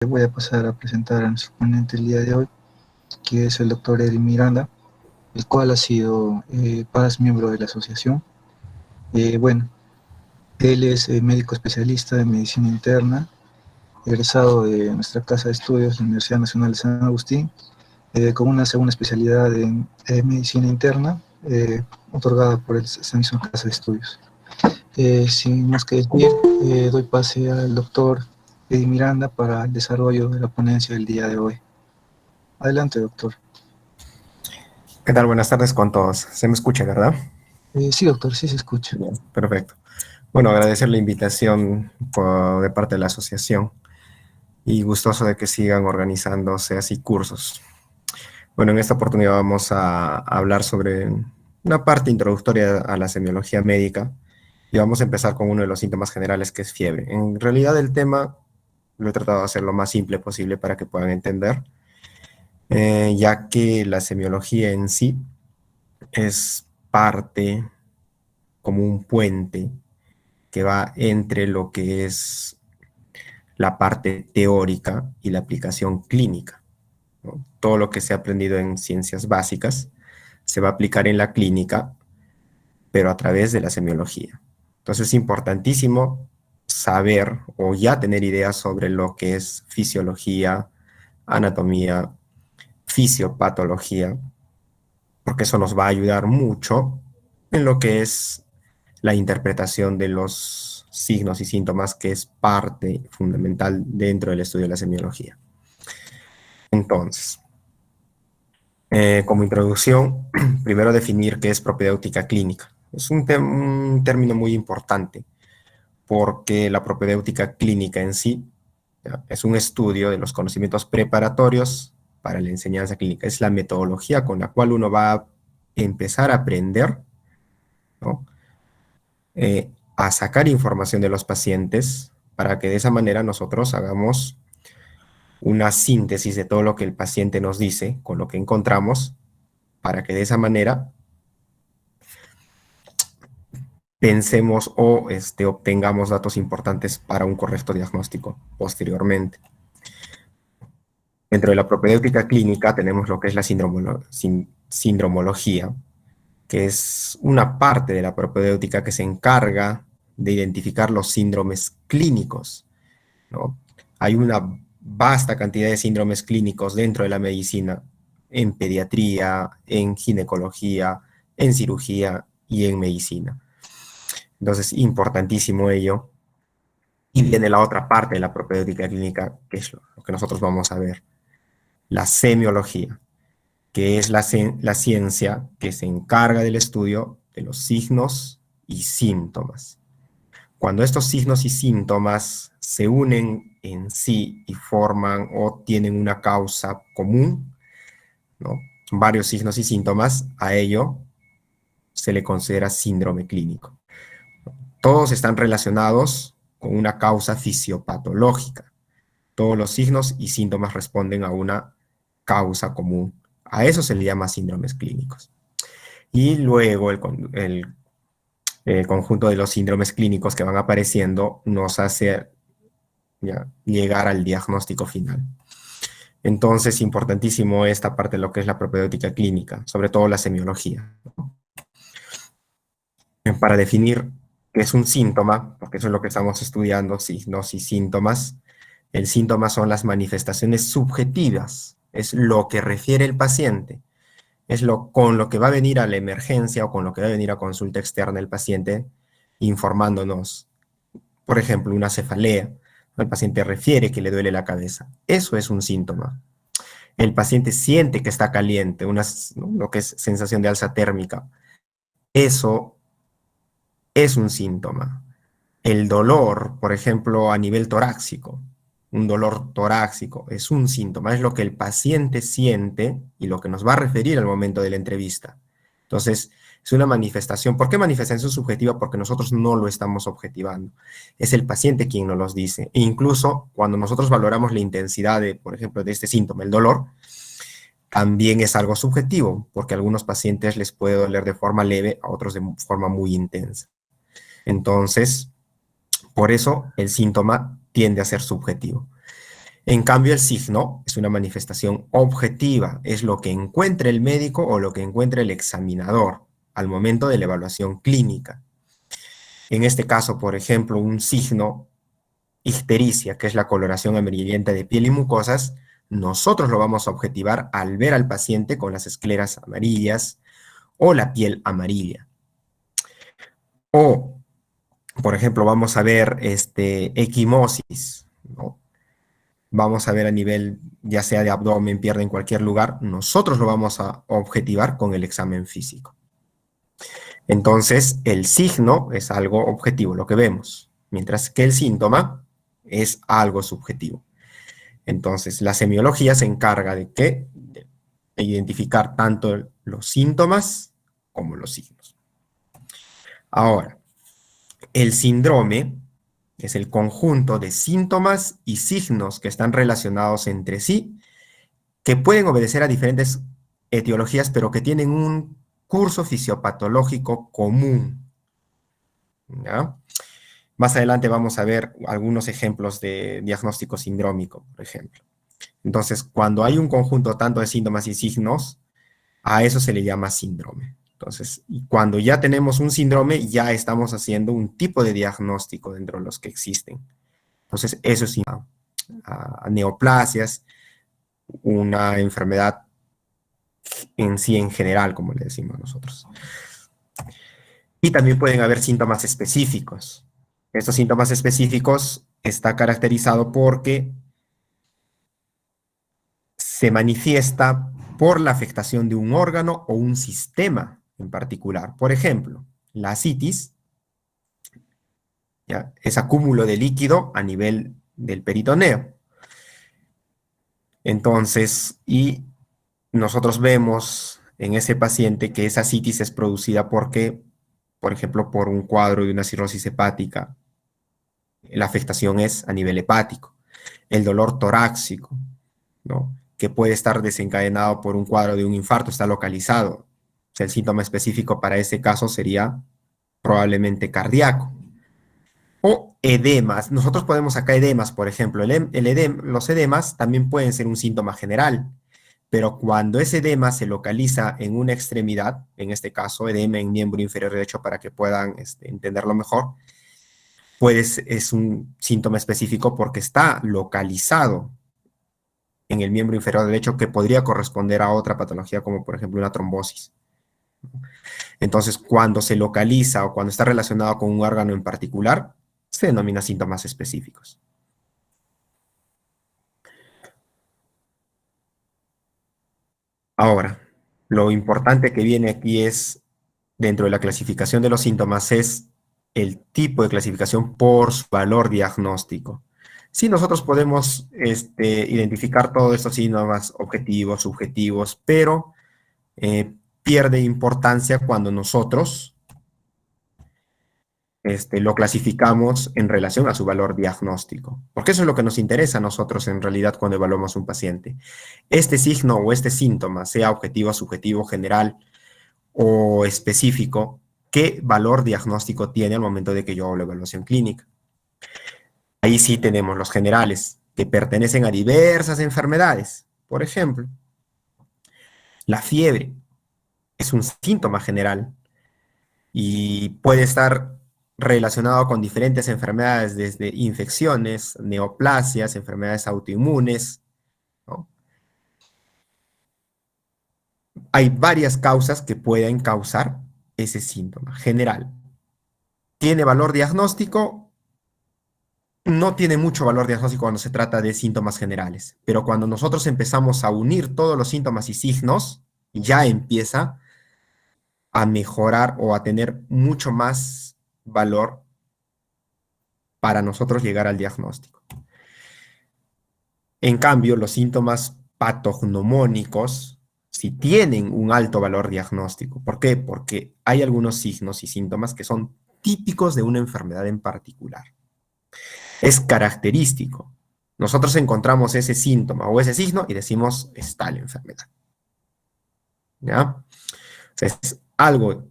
Voy a pasar a presentar a nuestro ponente el día de hoy, que es el doctor Eddie Miranda, el cual ha sido miembro de la asociación. Bueno, él es médico especialista en medicina interna, egresado de nuestra casa de estudios de la Universidad Nacional de San Agustín, con una segunda especialidad en medicina interna, otorgada por esa misma casa de estudios. Sin más que decir, doy pase al doctor Eddie Miranda para el desarrollo de la ponencia del día de hoy. Adelante, doctor. ¿Qué tal? Buenas tardes con todos. Se me escucha, ¿verdad? Sí, doctor, sí se escucha. Bien, perfecto. Bueno, agradecer la invitación de parte de la asociación y gustoso de que sigan organizándose así cursos. Bueno, en esta oportunidad vamos a hablar sobre una parte introductoria a la semiología médica y vamos a empezar con uno de los síntomas generales, que es fiebre. En realidad el tema lo he tratado de hacer lo más simple posible para que puedan entender, ya que la semiología en sí es parte, como un puente que va entre lo que es la parte teórica y la aplicación clínica, ¿no? Todo lo que se ha aprendido en ciencias básicas se va a aplicar en la clínica, pero a través de la semiología. Entonces es importantísimo saber o ya tener ideas sobre lo que es fisiología, anatomía, fisiopatología, porque eso nos va a ayudar mucho en lo que es la interpretación de los signos y síntomas, que es parte fundamental dentro del estudio de la semiología. Entonces, como introducción, primero definir qué es propedéutica clínica. Es un término muy importante, porque la propedéutica clínica en sí, ¿ya?, es un estudio de los conocimientos preparatorios para la enseñanza clínica. Es la metodología con la cual uno va a empezar a aprender, ¿no?, a sacar información de los pacientes para que de esa manera nosotros hagamos una síntesis de todo lo que el paciente nos dice con lo que encontramos, para que de esa manera pensemos o obtengamos datos importantes para un correcto diagnóstico posteriormente. Dentro de la propedéutica clínica tenemos lo que es la sindromología, que es una parte de la propedéutica que se encarga de identificar los síndromes clínicos, ¿no? Hay una vasta cantidad de síndromes clínicos dentro de la medicina, en pediatría, en ginecología, en cirugía y en medicina. Entonces, importantísimo ello. Y viene la otra parte de la propedéutica clínica, que es lo que nosotros vamos a ver, la semiología, que es la ciencia que se encarga del estudio de los signos y síntomas. Cuando estos signos y síntomas se unen en sí y forman o tienen una causa común, ¿no?, varios signos y síntomas, a ello se le considera síndrome clínico. Todos están relacionados con una causa fisiopatológica. Todos los signos y síntomas responden a una causa común. A eso se le llama síndromes clínicos. Y luego el conjunto de los síndromes clínicos que van apareciendo nos hace, ya, llegar al diagnóstico final. Entonces, importantísimo esta parte de lo que es la propedéutica clínica, sobre todo la semiología, ¿no?, para definir qué es un síntoma, porque eso es lo que estamos estudiando, signos y síntomas. El síntoma son las manifestaciones subjetivas, es lo que refiere el paciente, es con lo que va a venir a la emergencia o con lo que va a venir a consulta externa el paciente, informándonos. Por ejemplo, una cefalea, el paciente refiere que le duele la cabeza. Eso es un síntoma. El paciente siente que está caliente, ¿no?, lo que es sensación de alza térmica. Eso es un síntoma. El dolor, por ejemplo, a nivel torácico, un dolor torácico es un síntoma, es lo que el paciente siente y lo que nos va a referir al momento de la entrevista. Entonces, es una manifestación. ¿Por qué manifestación subjetiva? Porque nosotros no lo estamos objetivando. Es el paciente quien nos los dice. E incluso cuando nosotros valoramos la intensidad de, por ejemplo, de este síntoma, el dolor, también es algo subjetivo, porque a algunos pacientes les puede doler de forma leve, a otros de forma muy intensa. Entonces, por eso el síntoma tiende a ser subjetivo. En cambio, el signo es una manifestación objetiva, es lo que encuentre el médico o lo que encuentre el examinador al momento de la evaluación clínica. En este caso, por ejemplo, un signo ictericia, que es la coloración amarillenta de piel y mucosas, nosotros lo vamos a objetivar al ver al paciente con las escleras amarillas o la piel amarilla. O, por ejemplo, vamos a ver equimosis, ¿no? Vamos a ver a nivel, ya sea de abdomen, pierna, en cualquier lugar, nosotros lo vamos a objetivar con el examen físico. Entonces, el signo es algo objetivo, lo que vemos, mientras que el síntoma es algo subjetivo. Entonces, la semiología se encarga de qué? De identificar tanto los síntomas como los signos. Ahora, el síndrome es el conjunto de síntomas y signos que están relacionados entre sí, que pueden obedecer a diferentes etiologías, pero que tienen un curso fisiopatológico común, ¿ya? Más adelante vamos a ver algunos ejemplos de diagnóstico sindrómico, por ejemplo. Entonces, cuando hay un conjunto tanto de síntomas y signos, a eso se le llama síndrome. Entonces, y cuando ya tenemos un síndrome, ya estamos haciendo un tipo de diagnóstico dentro de los que existen. Entonces, eso es a neoplasias, una enfermedad en sí en general, como le decimos nosotros. Y también pueden haber síntomas específicos. Estos síntomas específicos está caracterizado porque se manifiesta por la afectación de un órgano o un sistema en particular. Por ejemplo, la asitis, ¿ya? Es acúmulo de líquido a nivel del peritoneo. Entonces, y nosotros vemos en ese paciente que esa asitis es producida porque, por ejemplo, por un cuadro de una cirrosis hepática. La afectación es a nivel hepático. El dolor torácico, ¿no? Que puede estar desencadenado por un cuadro de un infarto, está localizado. O sea, el síntoma específico para ese caso sería probablemente cardíaco. O edemas. Nosotros podemos acá edemas, por ejemplo. Los edemas también pueden ser un síntoma general, pero cuando ese edema se localiza en una extremidad, en este caso edema en miembro inferior derecho para que puedan entenderlo mejor, pues es un síntoma específico porque está localizado en el miembro inferior derecho que podría corresponder a otra patología como por ejemplo una trombosis. Entonces, cuando se localiza o cuando está relacionado con un órgano en particular, se denomina síntomas específicos. Ahora, lo importante que viene aquí es, dentro de la clasificación de los síntomas, es el tipo de clasificación por su valor diagnóstico. Sí, nosotros podemos identificar todos estos síntomas objetivos, subjetivos, pero pierde importancia cuando nosotros lo clasificamos en relación a su valor diagnóstico. Porque eso es lo que nos interesa a nosotros en realidad cuando evaluamos un paciente. Este signo o este síntoma, sea objetivo, subjetivo, general o específico, ¿qué valor diagnóstico tiene al momento de que yo hago la evaluación clínica? Ahí sí tenemos los generales, que pertenecen a diversas enfermedades. Por ejemplo, la fiebre es un síntoma general y puede estar relacionado con diferentes enfermedades, desde infecciones, neoplasias, enfermedades autoinmunes, ¿no? Hay varias causas que pueden causar ese síntoma general. ¿Tiene valor diagnóstico? No tiene mucho valor diagnóstico cuando se trata de síntomas generales, pero cuando nosotros empezamos a unir todos los síntomas y signos, ya empieza a mejorar o a tener mucho más valor para nosotros llegar al diagnóstico. En cambio, los síntomas patognomónicos sí tienen un alto valor diagnóstico. ¿Por qué? Porque hay algunos signos y síntomas que son típicos de una enfermedad en particular. Es característico. Nosotros encontramos ese síntoma o ese signo y decimos, está la enfermedad. ¿Ya? O sea, es algo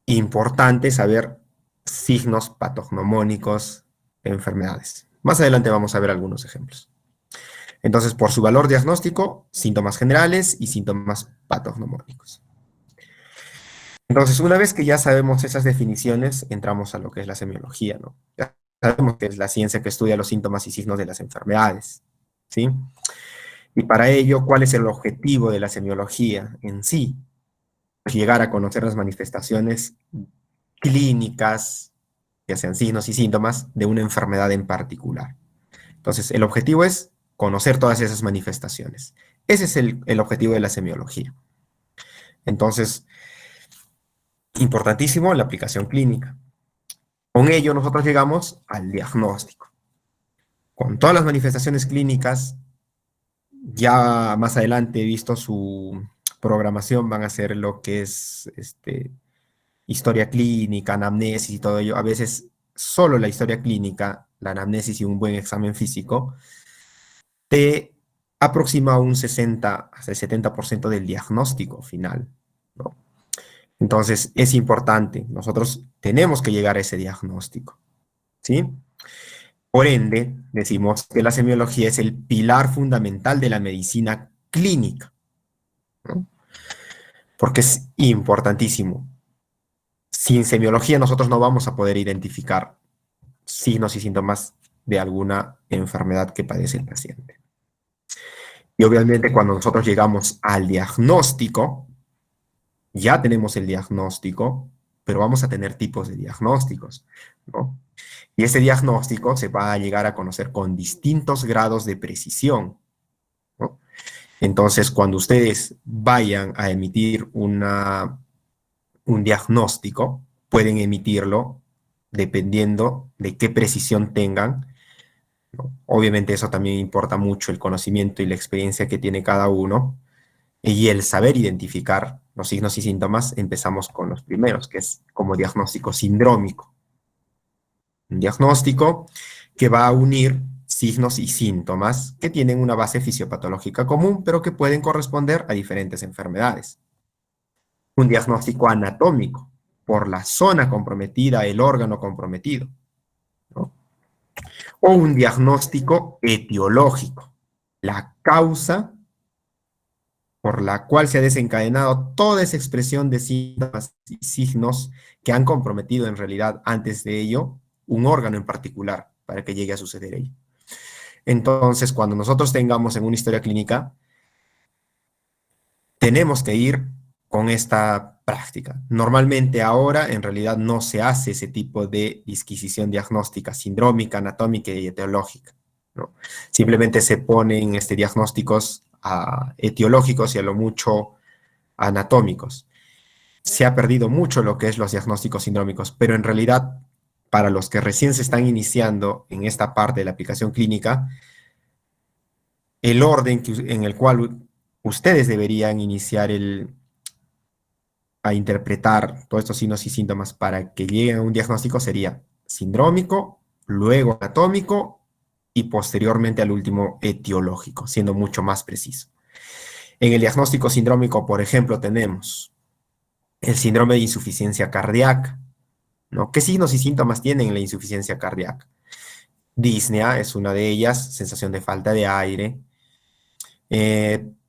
importante saber signos patognomónicos de enfermedades. Más adelante vamos a ver algunos ejemplos. Entonces, por su valor diagnóstico, síntomas generales y síntomas patognomónicos. Entonces, una vez que ya sabemos esas definiciones, entramos a lo que es la semiología, ¿no? Ya sabemos que es la ciencia que estudia los síntomas y signos de las enfermedades, ¿sí? Y para ello, ¿cuál es el objetivo de la semiología en sí? Pues llegar a conocer las manifestaciones clínicas, ya sean signos y síntomas, de una enfermedad en particular. Entonces, el objetivo es conocer todas esas manifestaciones. Ese es el objetivo de la semiología. Entonces, importantísimo la aplicación clínica. Con ello nosotros llegamos al diagnóstico. Con todas las manifestaciones clínicas, ya más adelante he visto su programación, van a ser lo que es historia clínica, anamnesis y todo ello. A veces solo la historia clínica, la anamnesis y un buen examen físico, te aproxima un 60 hasta el 70% del diagnóstico final, ¿no? Entonces, es importante, nosotros tenemos que llegar a ese diagnóstico, ¿sí? Por ende, decimos que la semiología es el pilar fundamental de la medicina clínica, ¿no? Porque es importantísimo. Sin semiología nosotros no vamos a poder identificar signos y síntomas de alguna enfermedad que padece el paciente. Y obviamente cuando nosotros llegamos al diagnóstico, ya tenemos el diagnóstico, pero vamos a tener tipos de diagnósticos, ¿no? Y ese diagnóstico se va a llegar a conocer con distintos grados de precisión, ¿no? Entonces, cuando ustedes vayan a emitir un diagnóstico, pueden emitirlo dependiendo de qué precisión tengan, ¿no? Obviamente eso también importa mucho el conocimiento y la experiencia que tiene cada uno, y el saber identificar los signos y síntomas. Empezamos con los primeros, que es como diagnóstico sindrómico. Un diagnóstico que va a unir signos y síntomas que tienen una base fisiopatológica común, pero que pueden corresponder a diferentes enfermedades. Un diagnóstico anatómico, por la zona comprometida, el órgano comprometido, ¿no? O un diagnóstico etiológico, la causa por la cual se ha desencadenado toda esa expresión de síntomas y signos que han comprometido en realidad antes de ello un órgano en particular para que llegue a suceder ello. Entonces, cuando nosotros tengamos en una historia clínica, tenemos que ir con esta práctica. Normalmente ahora en realidad no se hace ese tipo de disquisición diagnóstica sindrómica, anatómica y etiológica, ¿no? Simplemente se ponen diagnósticos etiológicos y a lo mucho anatómicos. Se ha perdido mucho lo que es los diagnósticos sindrómicos, pero en realidad, para los que recién se están iniciando en esta parte de la aplicación clínica, el orden en el cual ustedes deberían iniciar a interpretar todos estos signos y síntomas para que lleguen a un diagnóstico sería sindrómico, luego anatómico y posteriormente al último etiológico, siendo mucho más preciso. En el diagnóstico sindrómico, por ejemplo, tenemos el síndrome de insuficiencia cardíaca, ¿no? ¿Qué signos y síntomas tienen la insuficiencia cardíaca? Disnea es una de ellas, sensación de falta de aire.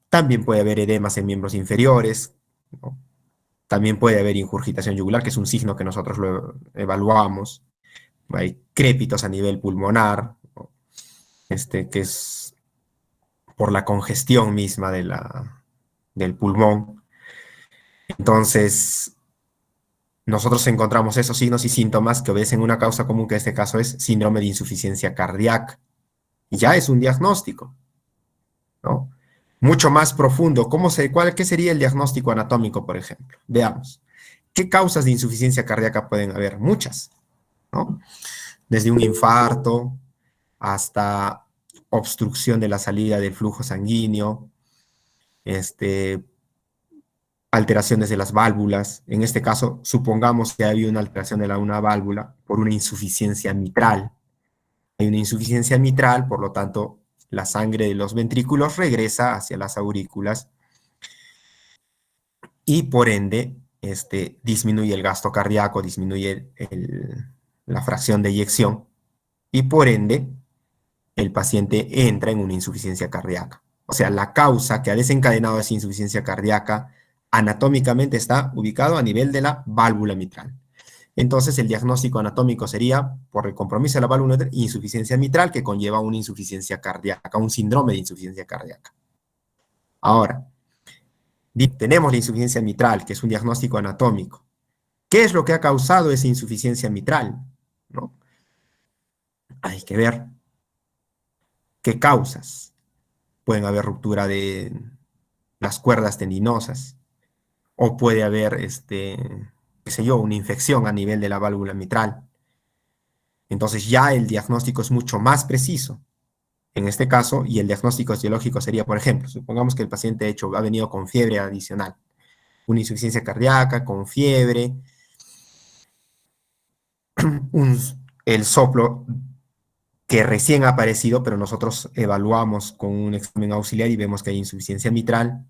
También puede haber edemas en miembros inferiores, ¿no? También puede haber ingurgitación yugular, que es un signo que nosotros lo evaluamos. Hay crépitos a nivel pulmonar, ¿no? Que es por la congestión misma del pulmón. Entonces, nosotros encontramos esos signos y síntomas que obedecen una causa común, que en este caso es síndrome de insuficiencia cardíaca. Y ya es un diagnóstico, ¿no? Mucho más profundo. ¿Qué sería el diagnóstico anatómico, por ejemplo? Veamos. ¿Qué causas de insuficiencia cardíaca pueden haber? Muchas, ¿no? Desde un infarto hasta obstrucción de la salida del flujo sanguíneo, alteraciones de las válvulas. En este caso, supongamos que hay una alteración de una válvula por una insuficiencia mitral. Hay una insuficiencia mitral, por lo tanto, la sangre de los ventrículos regresa hacia las aurículas y por ende disminuye el gasto cardíaco, disminuye la fracción de eyección y por ende el paciente entra en una insuficiencia cardíaca. O sea, la causa que ha desencadenado esa insuficiencia cardíaca anatómicamente está ubicado a nivel de la válvula mitral. Entonces, el diagnóstico anatómico sería, por el compromiso de la válvula mitral, insuficiencia mitral que conlleva una insuficiencia cardíaca, un síndrome de insuficiencia cardíaca. Ahora, tenemos la insuficiencia mitral, que es un diagnóstico anatómico. ¿Qué es lo que ha causado esa insuficiencia mitral? ¿No? Hay que ver qué causas. Pueden haber ruptura de las cuerdas tendinosas, o puede haber, qué sé yo, una infección a nivel de la válvula mitral. Entonces ya el diagnóstico es mucho más preciso en este caso, y el diagnóstico etiológico sería, por ejemplo, supongamos que el paciente de hecho ha venido con fiebre adicional, una insuficiencia cardíaca, con fiebre, el soplo que recién ha aparecido, pero nosotros evaluamos con un examen auxiliar y vemos que hay insuficiencia mitral.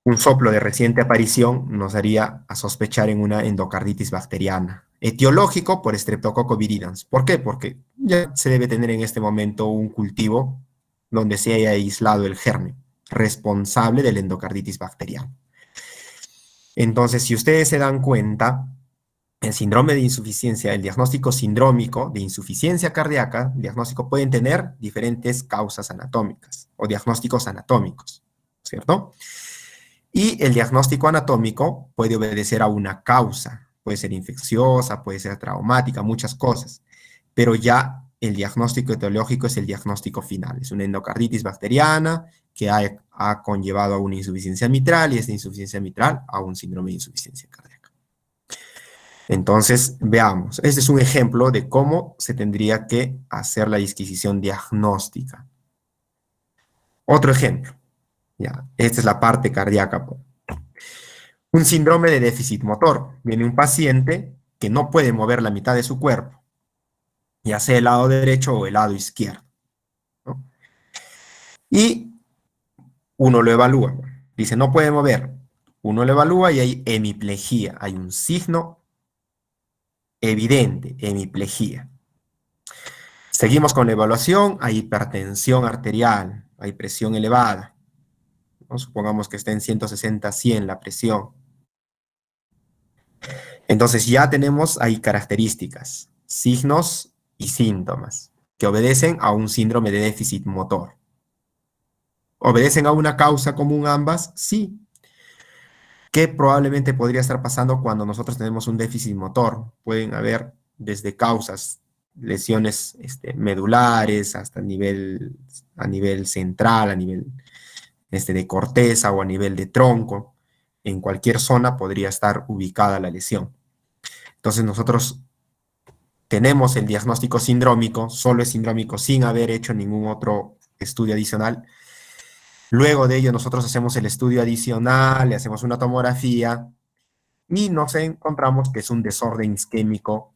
Un soplo de reciente aparición nos haría a sospechar en una endocarditis bacteriana. Etiológico por Streptococcus viridans. ¿Por qué? Porque ya se debe tener en este momento un cultivo donde se haya aislado el germen responsable de la endocarditis bacteriana. Entonces, si ustedes se dan cuenta, el síndrome de insuficiencia, el diagnóstico sindrómico de insuficiencia cardíaca, el diagnóstico pueden tener diferentes causas anatómicas o diagnósticos anatómicos, ¿cierto? Y el diagnóstico anatómico puede obedecer a una causa, puede ser infecciosa, puede ser traumática, muchas cosas, pero ya el diagnóstico etiológico es el diagnóstico final, es una endocarditis bacteriana que ha conllevado a una insuficiencia mitral y esta insuficiencia mitral a un síndrome de insuficiencia cardíaca. Entonces, veamos, este es un ejemplo de cómo se tendría que hacer la disquisición diagnóstica. Otro ejemplo. Ya, esta es la parte cardíaca. Un síndrome de déficit motor. Viene un paciente que no puede mover la mitad de su cuerpo, ya sea el lado derecho o el lado izquierdo, ¿no? Y uno lo evalúa. Dice, no puede mover. Uno lo evalúa y hay hemiplegia. Hay un signo evidente, hemiplegia. Seguimos con la evaluación. Hay hipertensión arterial, hay presión elevada, ¿no? Supongamos que está en 160/100 la presión. Entonces ya tenemos ahí características, signos y síntomas que obedecen a un síndrome de déficit motor. ¿Obedecen a una causa común ambas? Sí. ¿Qué probablemente podría estar pasando cuando nosotros tenemos un déficit motor? Pueden haber desde causas, lesiones medulares, hasta a nivel central, a nivel de corteza o a nivel de tronco. En cualquier zona podría estar ubicada la lesión. Entonces nosotros tenemos el diagnóstico sindrómico, solo es sindrómico sin haber hecho ningún otro estudio adicional. Luego de ello nosotros hacemos el estudio adicional, le hacemos una tomografía y nos encontramos que es un desorden isquémico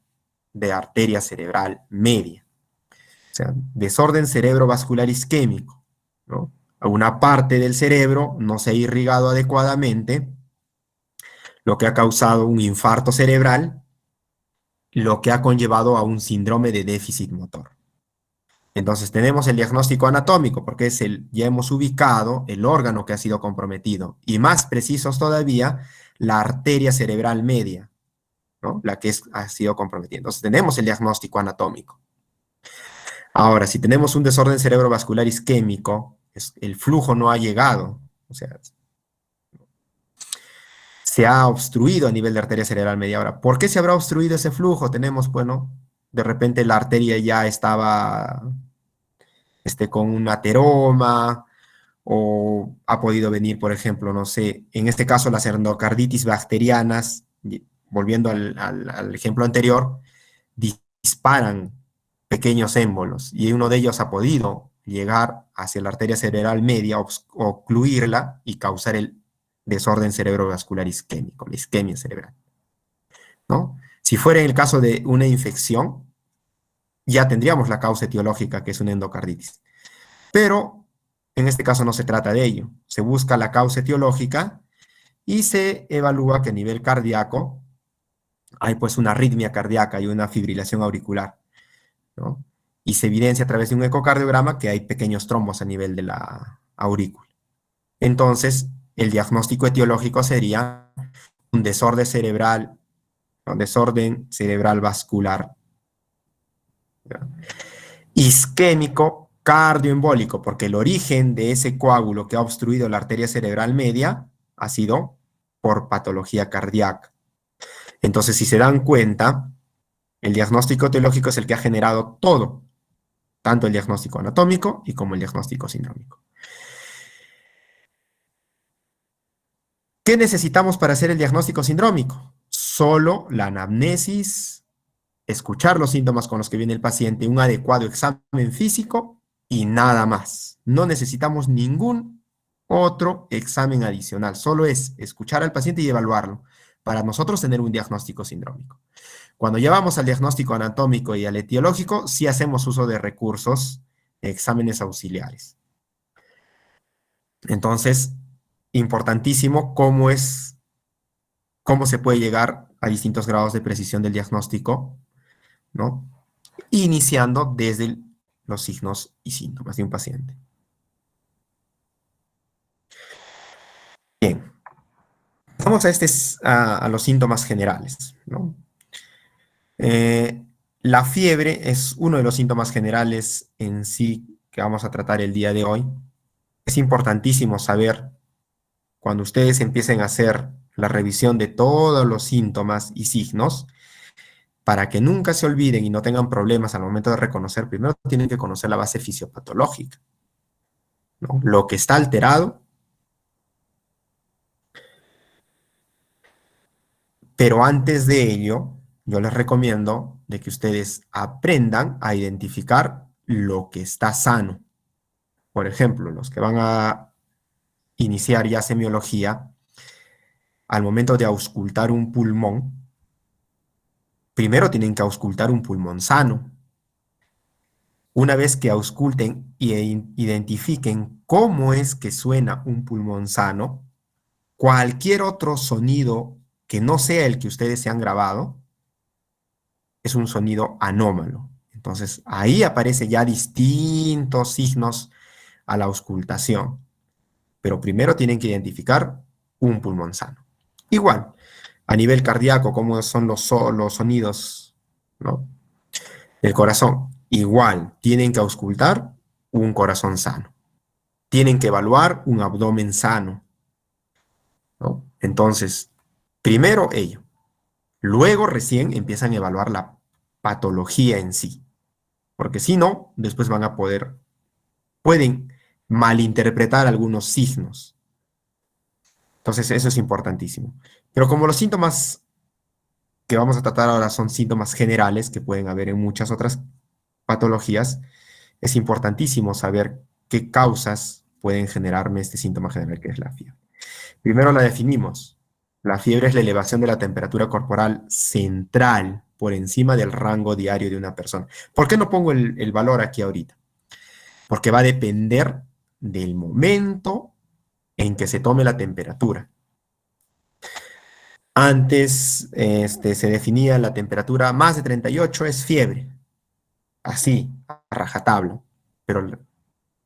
de arteria cerebral media. O sea, desorden cerebrovascular isquémico, ¿no? Una parte del cerebro no se ha irrigado adecuadamente, lo que ha causado un infarto cerebral, lo que ha conllevado a un síndrome de déficit motor. Entonces tenemos el diagnóstico anatómico, porque ya hemos ubicado el órgano que ha sido comprometido, y más precisos todavía, la arteria cerebral media, ¿no? La que ha sido comprometida. Entonces tenemos el diagnóstico anatómico. Ahora, si tenemos un desorden cerebrovascular isquémico, el flujo no ha llegado, o sea, se ha obstruido a nivel de arteria cerebral media. Ahora, ¿por qué se habrá obstruido ese flujo? Tenemos, bueno, de repente la arteria ya estaba con un ateroma, o ha podido venir, por ejemplo, no sé, en este caso las endocarditis bacterianas, volviendo al ejemplo anterior, disparan pequeños émbolos, y uno de ellos ha podido llegar hacia la arteria cerebral media, ocluirla y causar el desorden cerebrovascular isquémico, la isquemia cerebral, ¿no? Si fuera en el caso de una infección, ya tendríamos la causa etiológica, que es una endocarditis. Pero en este caso no se trata de ello. Se busca la causa etiológica y se evalúa que a nivel cardíaco hay pues una arritmia cardíaca y una fibrilación auricular. ¿no? Y se evidencia a través de un ecocardiograma que hay pequeños trombos a nivel de la aurícula. Entonces, el diagnóstico etiológico sería un desorden cerebral vascular, ¿ya? Isquémico cardioembólico, porque el origen de ese coágulo que ha obstruido la arteria cerebral media ha sido por patología cardíaca. Entonces, si se dan cuenta, el diagnóstico etiológico es el que ha generado todo, tanto el diagnóstico anatómico y como el diagnóstico sindrómico. ¿Qué necesitamos para hacer el diagnóstico sindrómico? Solo la anamnesis, escuchar los síntomas con los que viene el paciente, un adecuado examen físico y nada más. No necesitamos ningún otro examen adicional. Solo es escuchar al paciente y evaluarlo para nosotros tener un diagnóstico sindrómico. Cuando ya vamos al diagnóstico anatómico y al etiológico, sí hacemos uso de recursos, exámenes auxiliares. Entonces, importantísimo cómo se puede llegar a distintos grados de precisión del diagnóstico, ¿no? Iniciando desde los signos y síntomas de un paciente. Bien, vamos a los síntomas generales, ¿no? La fiebre es uno de los síntomas generales en sí que vamos a tratar el día de hoy. Es importantísimo saber, cuando ustedes empiecen a hacer la revisión de todos los síntomas y signos, para que nunca se olviden y no tengan problemas al momento de reconocer, primero tienen que conocer la base fisiopatológica, ¿no? Lo que está alterado, pero antes de ello, yo les recomiendo de que ustedes aprendan a identificar lo que está sano. Por ejemplo, los que van a iniciar ya semiología, al momento de auscultar un pulmón, primero tienen que auscultar un pulmón sano. Una vez que ausculten e identifiquen cómo es que suena un pulmón sano, cualquier otro sonido que no sea el que ustedes se han grabado, es un sonido anómalo. Entonces, ahí aparecen ya distintos signos a la auscultación. Pero primero tienen que identificar un pulmón sano. Igual, a nivel cardíaco, cómo son los sonidos, ¿no? El corazón, igual, tienen que auscultar un corazón sano. Tienen que evaluar un abdomen sano, ¿no? Entonces, primero ello. Luego recién empiezan a evaluar la patología en sí. Porque si no, después pueden malinterpretar algunos signos. Entonces, eso es importantísimo. Pero como los síntomas que vamos a tratar ahora son síntomas generales que pueden haber en muchas otras patologías, es importantísimo saber qué causas pueden generarme este síntoma general que es la fiebre. Primero la definimos. La fiebre es la elevación de la temperatura corporal central por encima del rango diario de una persona. ¿Por qué no pongo el valor aquí ahorita? Porque va a depender del momento en que se tome la temperatura. Antes se definía la temperatura más de 38 es fiebre, así, a rajatabla, pero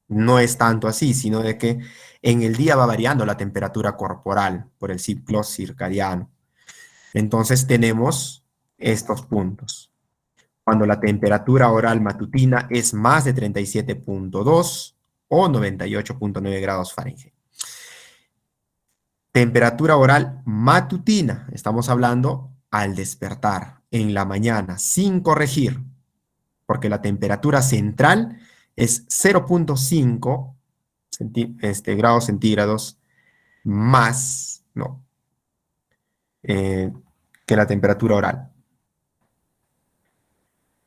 no es tanto así, sino de que en el día va variando la temperatura corporal por el ciclo circadiano. Entonces tenemos estos puntos. Cuando la temperatura oral matutina es más de 37,2 o 98,9 grados Fahrenheit. Temperatura oral matutina, estamos hablando al despertar, en la mañana, sin corregir, porque la temperatura central es 0,5 grados centígrados más, ¿no? Que la temperatura oral.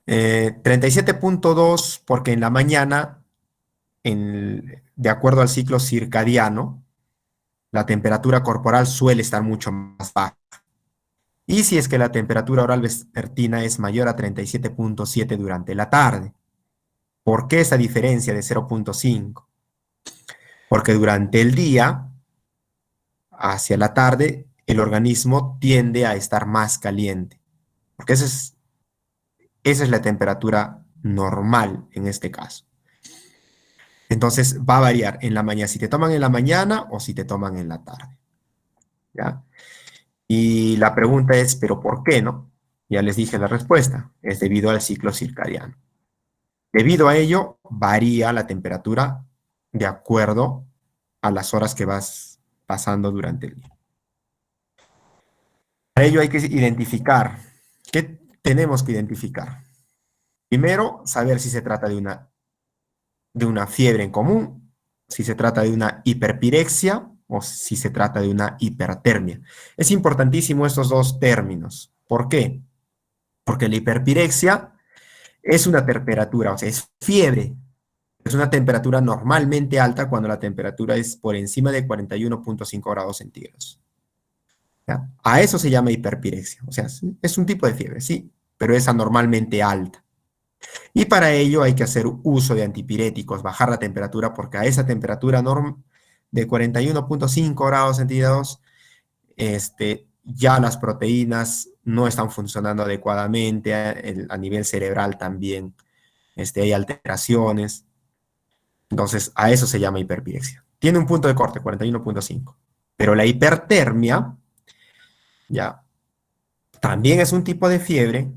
37,2 porque en la mañana, de acuerdo al ciclo circadiano, la temperatura corporal suele estar mucho más baja. Y si es que la temperatura oral vespertina es mayor a 37,7 durante la tarde. ¿Por qué esa diferencia de 0,5? Porque durante el día, hacia la tarde, el organismo tiende a estar más caliente. Porque esa es la temperatura normal en este caso. Entonces va a variar en la mañana, si te toman en la mañana o si te toman en la tarde. ¿Ya? Y la pregunta es, ¿pero por qué no? Ya les dije la respuesta, es debido al ciclo circadiano. Debido a ello, varía la temperatura de acuerdo a las horas que vas pasando durante el día. Para ello hay que identificar, ¿qué tenemos que identificar? Primero, saber si se trata de una fiebre en común, si se trata de una hiperpirexia o si se trata de una hipertermia. Es importantísimo estos dos términos. ¿Por qué? Porque la hiperpirexia es una temperatura, o sea, es fiebre. Es una temperatura normalmente alta cuando la temperatura es por encima de 41,5 grados centígrados. ¿Ya? A eso se llama hiperpirexia. O sea, es un tipo de fiebre, sí, pero es anormalmente alta. Y para ello hay que hacer uso de antipiréticos, bajar la temperatura, porque a esa temperatura de 41,5 grados centígrados, ya las proteínas no están funcionando adecuadamente, a nivel cerebral también hay alteraciones. Entonces, a eso se llama hiperpirexia. Tiene un punto de corte, 41,5. Pero la hipertermia, ya, también es un tipo de fiebre,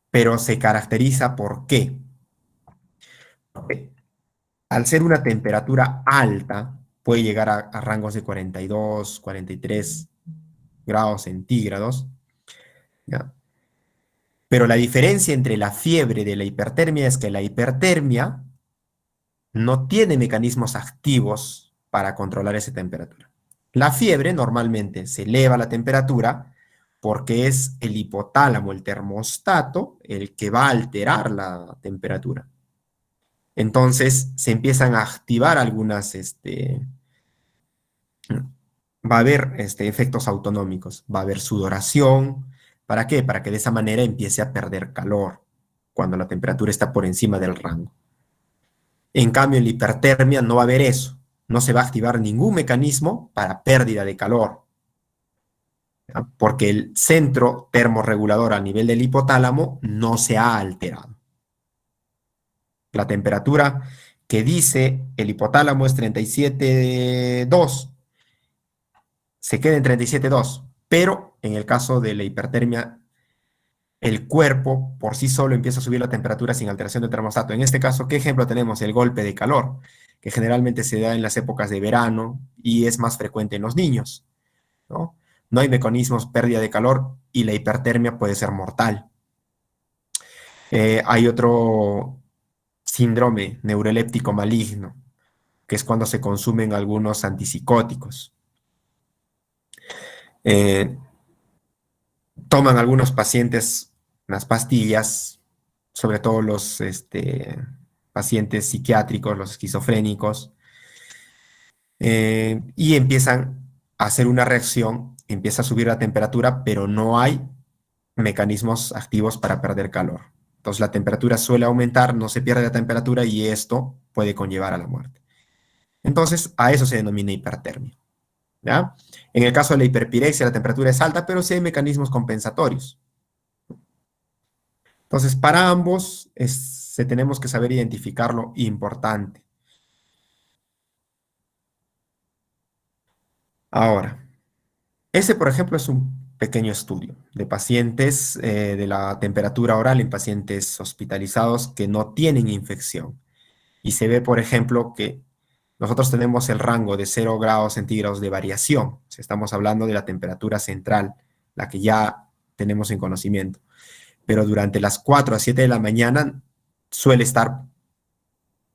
pero se caracteriza ¿por qué? Porque al ser una temperatura alta, puede llegar a rangos de 42, 43 grados centígrados, ¿ya? Pero la diferencia entre la fiebre de la hipertermia es que la hipertermia no tiene mecanismos activos para controlar esa temperatura. La fiebre normalmente se eleva la temperatura porque es el hipotálamo, el termostato, el que va a alterar la temperatura. Entonces se empiezan a activar algunas, va a haber efectos autonómicos, va a haber sudoración. ¿Para qué? Para que de esa manera empiece a perder calor cuando la temperatura está por encima del rango. En cambio, en la hipertermia no va a haber eso. No se va a activar ningún mecanismo para pérdida de calor, ¿ya? Porque el centro termorregulador a nivel del hipotálamo no se ha alterado. La temperatura que dice el hipotálamo es 37,2. Se queda en 37,2. Pero en el caso de la hipertermia, el cuerpo por sí solo empieza a subir la temperatura sin alteración del termostato. En este caso, ¿qué ejemplo tenemos? El golpe de calor, que generalmente se da en las épocas de verano y es más frecuente en los niños, ¿no? No hay mecanismos pérdida de calor y la hipertermia puede ser mortal. Hay otro síndrome neuroléptico maligno, que es cuando se consumen algunos antipsicóticos. Toman algunos pacientes unas pastillas, sobre todo los pacientes psiquiátricos, los esquizofrénicos, y empiezan a hacer una reacción, empieza a subir la temperatura, pero no hay mecanismos activos para perder calor. Entonces la temperatura suele aumentar, no se pierde la temperatura y esto puede conllevar a la muerte. Entonces a eso se denomina hipertermia, ¿ya? En el caso de la hiperpirexia, la temperatura es alta, pero sí hay mecanismos compensatorios. Entonces, para ambos tenemos que saber identificar lo importante. Ahora, ese, por ejemplo, es un pequeño estudio de pacientes de la temperatura oral en pacientes hospitalizados que no tienen infección. Y se ve, por ejemplo, que nosotros tenemos el rango de 0 grados centígrados de variación. Si estamos hablando de la temperatura central, la que ya tenemos en conocimiento. Pero durante las 4 a 7 de la mañana suele estar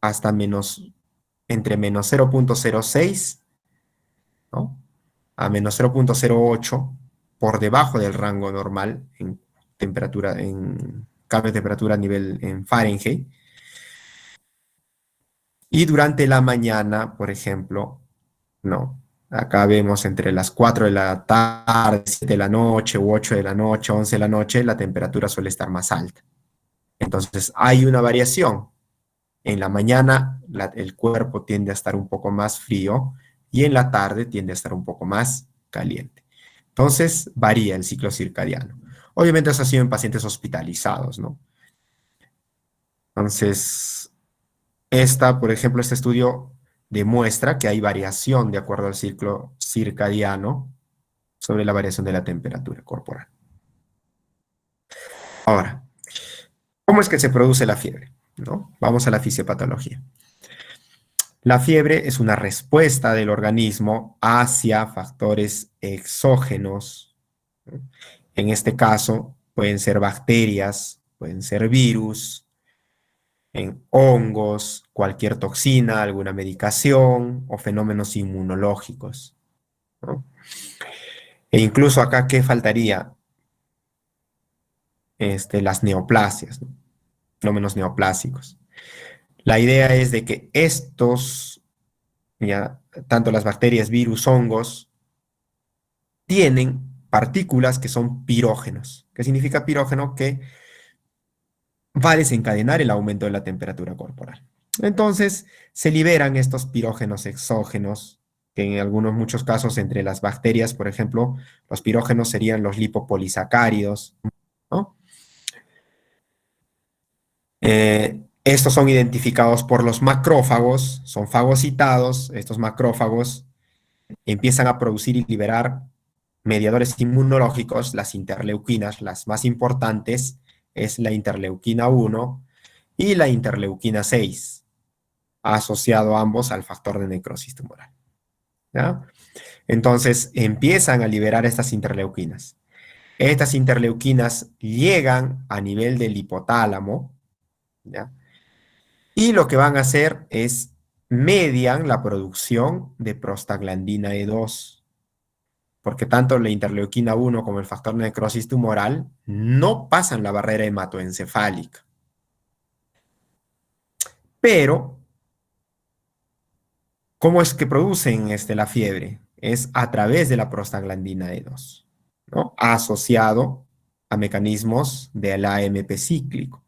hasta entre menos 0,06, ¿no? A menos 0,08 por debajo del rango normal en temperatura, en cambio de temperatura a nivel en Fahrenheit. Y durante la mañana, por ejemplo, no. Acá vemos entre las 4 de la tarde, 7 de la noche, u 8 de la noche, 11 de la noche, la temperatura suele estar más alta. Entonces, hay una variación. En la mañana el cuerpo tiende a estar un poco más frío y en la tarde tiende a estar un poco más caliente. Entonces varía el ciclo circadiano. Obviamente eso ha sido en pacientes hospitalizados, ¿no? Entonces, por ejemplo, este estudio demuestra que hay variación de acuerdo al ciclo circadiano sobre la variación de la temperatura corporal. Ahora, ¿cómo es que se produce la fiebre? ¿No? Vamos a la fisiopatología. La fiebre es una respuesta del organismo hacia factores exógenos, ¿no? En este caso, pueden ser bacterias, pueden ser virus, en hongos, cualquier toxina, alguna medicación o fenómenos inmunológicos, ¿no? E incluso acá, ¿qué faltaría? Las neoplasias, ¿no? Fenómenos neoplásicos. La idea es de que estos, ya, tanto las bacterias, virus, hongos, tienen partículas que son pirógenos. ¿Qué significa pirógeno? Que va a desencadenar el aumento de la temperatura corporal. Entonces, se liberan estos pirógenos exógenos, que en muchos casos entre las bacterias, por ejemplo, los pirógenos serían los lipopolisacáridos, ¿no? Estos son identificados por los macrófagos, son fagocitados, estos macrófagos empiezan a producir y liberar mediadores inmunológicos, las interleuquinas, las más importantes es la interleuquina 1 y la interleuquina 6, asociado ambos al factor de necrosis tumoral, ¿ya? Entonces empiezan a liberar estas interleuquinas. Estas interleuquinas llegan a nivel del hipotálamo, ¿ya? Y lo que van a hacer es median la producción de prostaglandina E2, porque tanto la interleuquina 1 como el factor de necrosis tumoral no pasan la barrera hematoencefálica. Pero, ¿cómo es que producen la fiebre? Es a través de la prostaglandina E2, ¿no? Asociado a mecanismos del AMP cíclico.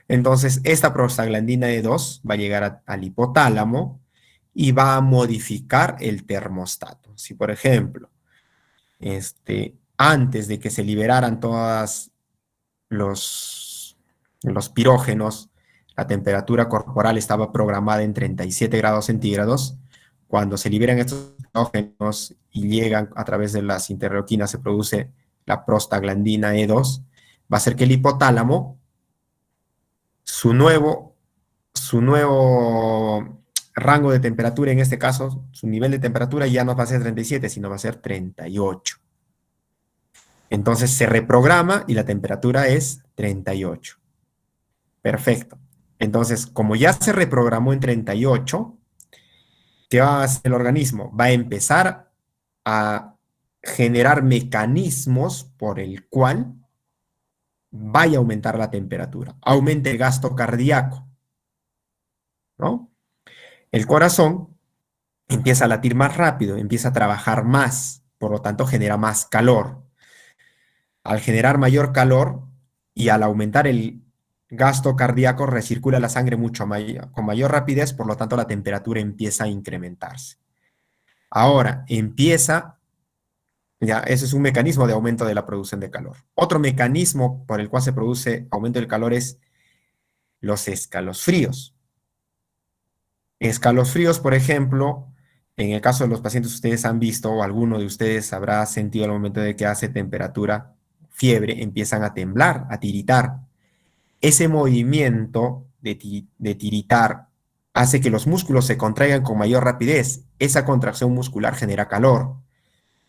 Entonces, esta prostaglandina E2 va a llegar al hipotálamo y va a modificar el termostato. Si, por ejemplo, antes de que se liberaran todos los pirógenos, la temperatura corporal estaba programada en 37 grados centígrados. Cuando se liberan estos pirógenos y llegan a través de las interleuquinas, se produce la prostaglandina E2, va a hacer que el hipotálamo, su nuevo rango de temperatura, en este caso, su nivel de temperatura ya no va a ser 37, sino va a ser 38. Entonces se reprograma y la temperatura es 38. Perfecto. Entonces, como ya se reprogramó en 38, ¿qué va a hacer el organismo? Va a empezar a generar mecanismos por el cual vaya a aumentar la temperatura. Aumente el gasto cardíaco, ¿no? El corazón empieza a latir más rápido, empieza a trabajar más, por lo tanto genera más calor. Al generar mayor calor y al aumentar el gasto cardíaco, recircula la sangre con mayor rapidez, por lo tanto la temperatura empieza a incrementarse. Ahora, ese es un mecanismo de aumento de la producción de calor. Otro mecanismo por el cual se produce aumento del calor es los escalofríos. Escalofríos, por ejemplo, en el caso de los pacientes que ustedes han visto, o alguno de ustedes habrá sentido al momento de que hace temperatura, fiebre, empiezan a temblar, a tiritar. Ese movimiento de tiritar hace que los músculos se contraigan con mayor rapidez. Esa contracción muscular genera calor.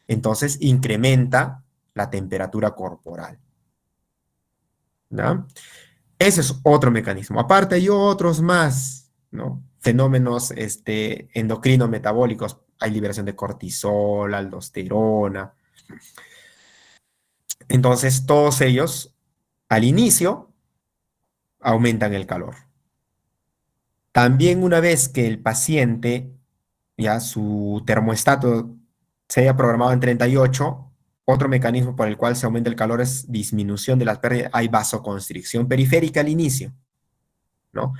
Entonces incrementa la temperatura corporal, ¿no? Ese es otro mecanismo. Aparte hay otros más, ¿no? Fenómenos endocrino-metabólicos. Hay liberación de cortisol, aldosterona. Entonces todos ellos, al inicio, aumentan el calor. También una vez que el paciente, ya su termostato se haya programado en 38, otro mecanismo por el cual se aumenta el calor es disminución de las pérdidas. Hay vasoconstricción periférica al inicio, ¿no?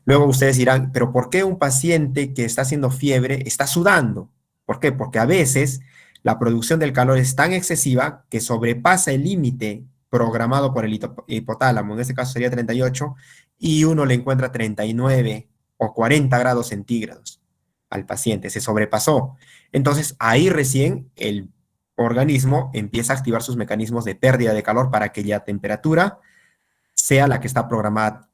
Luego ustedes dirán, pero ¿por qué un paciente que está haciendo fiebre está sudando? ¿Por qué? Porque a veces la producción del calor es tan excesiva que sobrepasa el límite programado por el hipotálamo, en este caso sería 38, y uno le encuentra 39 o 40 grados centígrados al paciente, se sobrepasó. Entonces ahí recién el organismo empieza a activar sus mecanismos de pérdida de calor para que la temperatura sea la que está programada,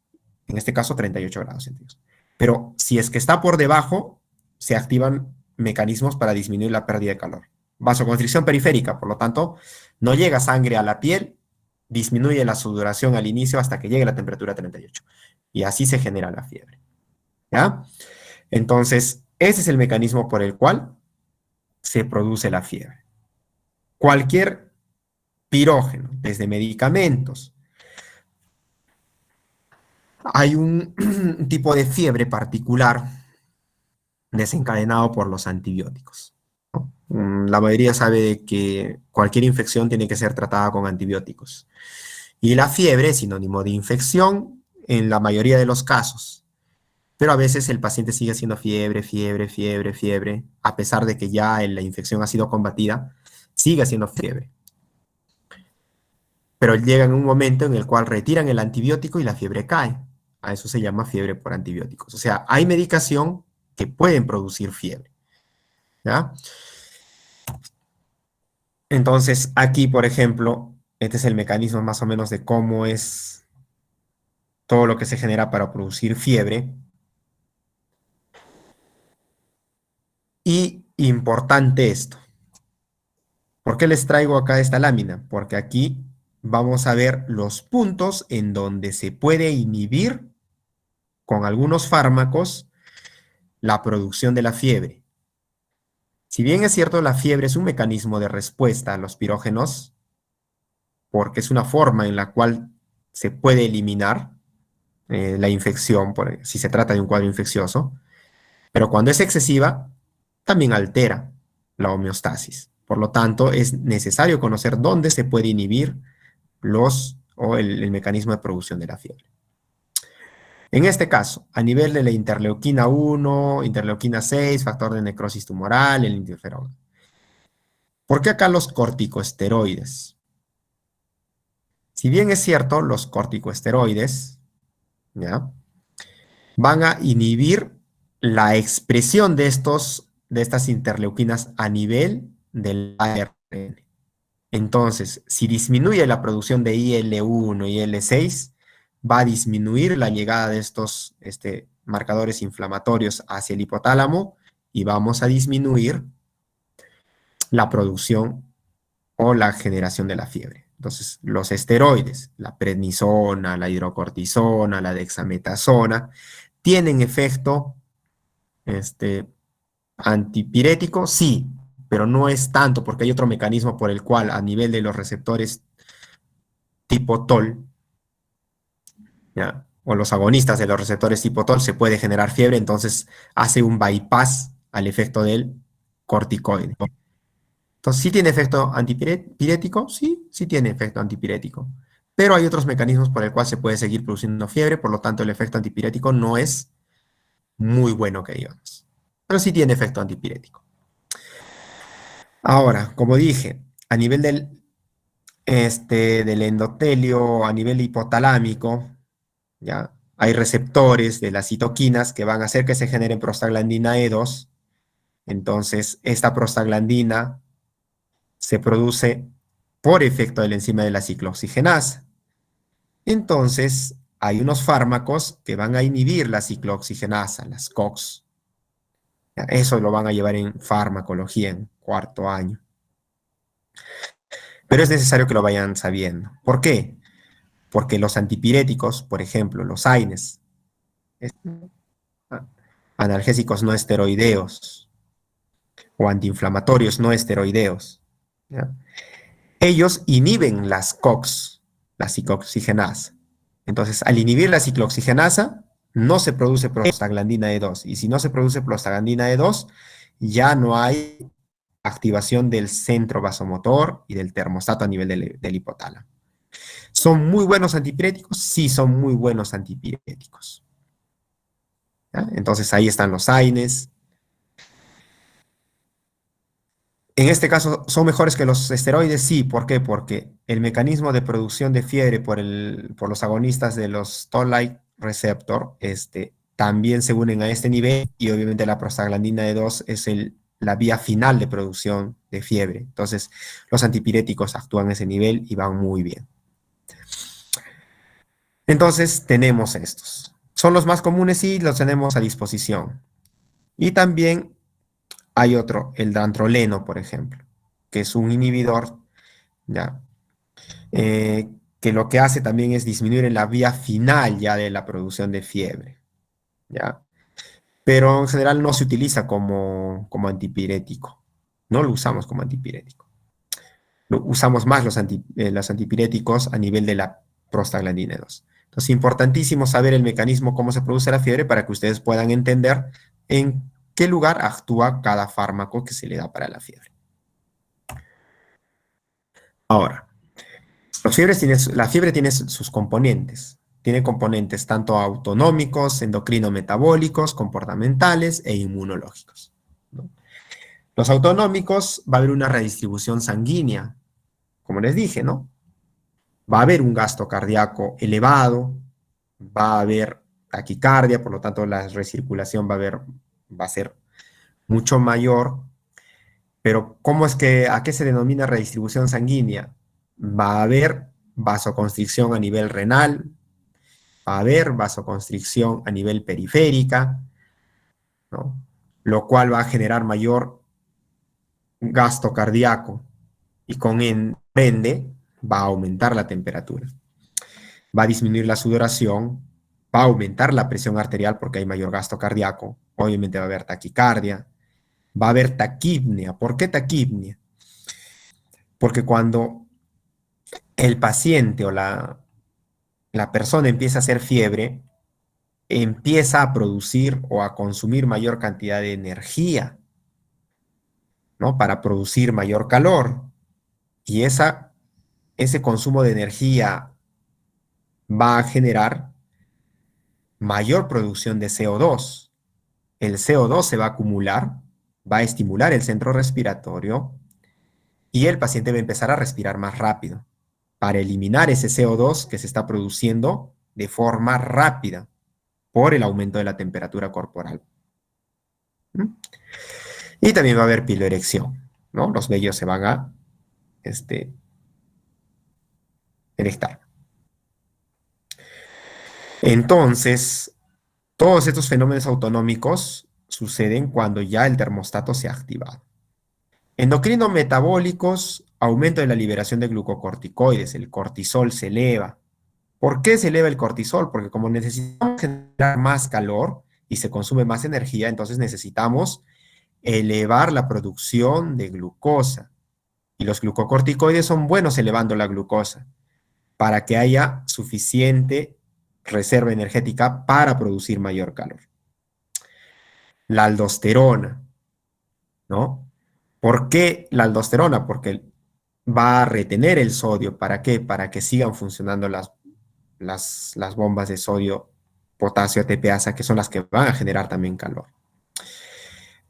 en este caso 38 grados centígrados. Pero si es que está por debajo, se activan mecanismos para disminuir la pérdida de calor. Vasoconstricción periférica, por lo tanto, no llega sangre a la piel, disminuye la sudoración al inicio hasta que llegue a la temperatura 38. Y así se genera la fiebre. ¿Ya? Entonces, ese es el mecanismo por el cual se produce la fiebre. Cualquier pirógeno, desde medicamentos, hay un tipo de fiebre particular desencadenado por los antibióticos. La mayoría sabe que cualquier infección tiene que ser tratada con antibióticos. Y la fiebre es sinónimo de infección en la mayoría de los casos. Pero a veces el paciente sigue haciendo fiebre, fiebre, fiebre, fiebre, a pesar de que ya la infección ha sido combatida, sigue haciendo fiebre. Pero llega en un momento en el cual retiran el antibiótico y la fiebre cae. A eso se llama fiebre por antibióticos. O sea, hay medicación que pueden producir fiebre. ¿Ya? Entonces, aquí, por ejemplo, este es el mecanismo más o menos de cómo es todo lo que se genera para producir fiebre. Y importante esto. ¿Por qué les traigo acá esta lámina? Porque aquí vamos a ver los puntos en donde se puede inhibir con algunos fármacos la producción de la fiebre. Si bien es cierto, la fiebre es un mecanismo de respuesta a los pirógenos, porque es una forma en la cual se puede eliminar la infección, si se trata de un cuadro infeccioso, pero cuando es excesiva, también altera la homeostasis. Por lo tanto, es necesario conocer dónde se puede inhibir el mecanismo de producción de la fiebre. En este caso, a nivel de la interleuquina 1, interleuquina 6, factor de necrosis tumoral, el interferón. ¿Por qué acá los corticosteroides? Si bien es cierto, los corticosteroides, ¿ya?, van a inhibir la expresión de estas interleuquinas a nivel del ARN. Entonces, si disminuye la producción de IL-1 y IL-6, va a disminuir la llegada de estos marcadores inflamatorios hacia el hipotálamo y vamos a disminuir la producción o la generación de la fiebre. Entonces, los esteroides, la prednisona, la hidrocortisona, la dexametasona, tienen efecto antipirético, sí, pero no es tanto porque hay otro mecanismo por el cual a nivel de los receptores tipo TOL, ¿ya?, o los agonistas de los receptores tipo TOL se puede generar fiebre, entonces hace un bypass al efecto del corticoide. Entonces, ¿sí tiene efecto antipirético? Sí, sí tiene efecto antipirético. Pero hay otros mecanismos por el cual se puede seguir produciendo fiebre, por lo tanto el efecto antipirético no es muy bueno que digamos. Pero sí tiene efecto antipirético. Ahora, como dije, a nivel del endotelio, a nivel hipotalámico, ¿ya?, hay receptores de las citoquinas que van a hacer que se genere prostaglandina E2. Entonces, esta prostaglandina se produce por efecto de la enzima de la ciclooxigenasa. Entonces, hay unos fármacos que van a inhibir la ciclooxigenasa, las COX. Eso lo van a llevar en farmacología en cuarto año. Pero es necesario que lo vayan sabiendo. ¿Por qué? Porque los antipiréticos, por ejemplo, los AINES, analgésicos no esteroideos o antiinflamatorios no esteroideos, ¿ya?, ellos inhiben las COX, la ciclooxigenasa. Entonces, al inhibir la ciclooxigenasa, no se produce prostaglandina E2. Y si no se produce prostaglandina E2, ya no hay activación del centro vasomotor y del termostato a nivel del hipotálamo. ¿Son muy buenos antipiréticos? Sí, son muy buenos antipiréticos. ¿Ya? Entonces, ahí están los AINES. En este caso, ¿son mejores que los esteroides? Sí, ¿por qué? Porque el mecanismo de producción de fiebre por los agonistas de los Toll-like receptor también se unen a este nivel y obviamente la prostaglandina E2 es la vía final de producción de fiebre. Entonces, los antipiréticos actúan a ese nivel y van muy bien. Entonces, tenemos estos. Son los más comunes y los tenemos a disposición. Y también hay otro, el dantroleno, por ejemplo, que es un inhibidor, ¿ya? Que lo que hace también es disminuir en la vía final ya de la producción de fiebre, ¿ya? Pero en general no se utiliza como antipirético, no lo usamos como antipirético. Usamos más los antipiréticos a nivel de la prostaglandina 2. Entonces, importantísimo saber el mecanismo, cómo se produce la fiebre, para que ustedes puedan entender en qué lugar actúa cada fármaco que se le da para la fiebre. Ahora, la fiebre tiene sus componentes. Tiene componentes tanto autonómicos, endocrino-metabólicos, comportamentales e inmunológicos, ¿no? Los autonómicos va a haber una redistribución sanguínea, como les dije, ¿no? Va a haber un gasto cardíaco elevado, va a haber taquicardia, por lo tanto la recirculación va a ser mucho mayor. Pero ¿a qué se denomina redistribución sanguínea? Va a haber vasoconstricción a nivel renal, va a haber vasoconstricción a nivel periférica, ¿no? Lo cual va a generar mayor gasto cardíaco y con ende va a aumentar la temperatura. Va a disminuir la sudoración, va a aumentar la presión arterial porque hay mayor gasto cardíaco, obviamente va a haber taquicardia, va a haber taquipnea. ¿Por qué taquipnea? Porque cuando el paciente o la persona empieza a hacer fiebre, empieza a producir o a consumir mayor cantidad de energía, ¿no? Para producir mayor calor. Y ese consumo de energía va a generar mayor producción de CO2. El CO2 se va a acumular, va a estimular el centro respiratorio y el paciente va a empezar a respirar más rápido para eliminar ese CO2 que se está produciendo de forma rápida por el aumento de la temperatura corporal. ¿Mm? Y también va a haber piloerección, ¿no? Los vellos se van a erectar. Entonces, todos estos fenómenos autonómicos suceden cuando ya el termostato se ha activado. Endocrinos metabólicos, aumento de la liberación de glucocorticoides, el cortisol se eleva. ¿Por qué se eleva el cortisol? Porque como necesitamos generar más calor y se consume más energía, entonces necesitamos elevar la producción de glucosa. Y los glucocorticoides son buenos elevando la glucosa para que haya suficiente reserva energética para producir mayor calor. La aldosterona, ¿no? ¿Por qué la aldosterona? Porque va a retener el sodio. ¿Para qué? Para que sigan funcionando las bombas de sodio, potasio, ATPasa, que son las que van a generar también calor.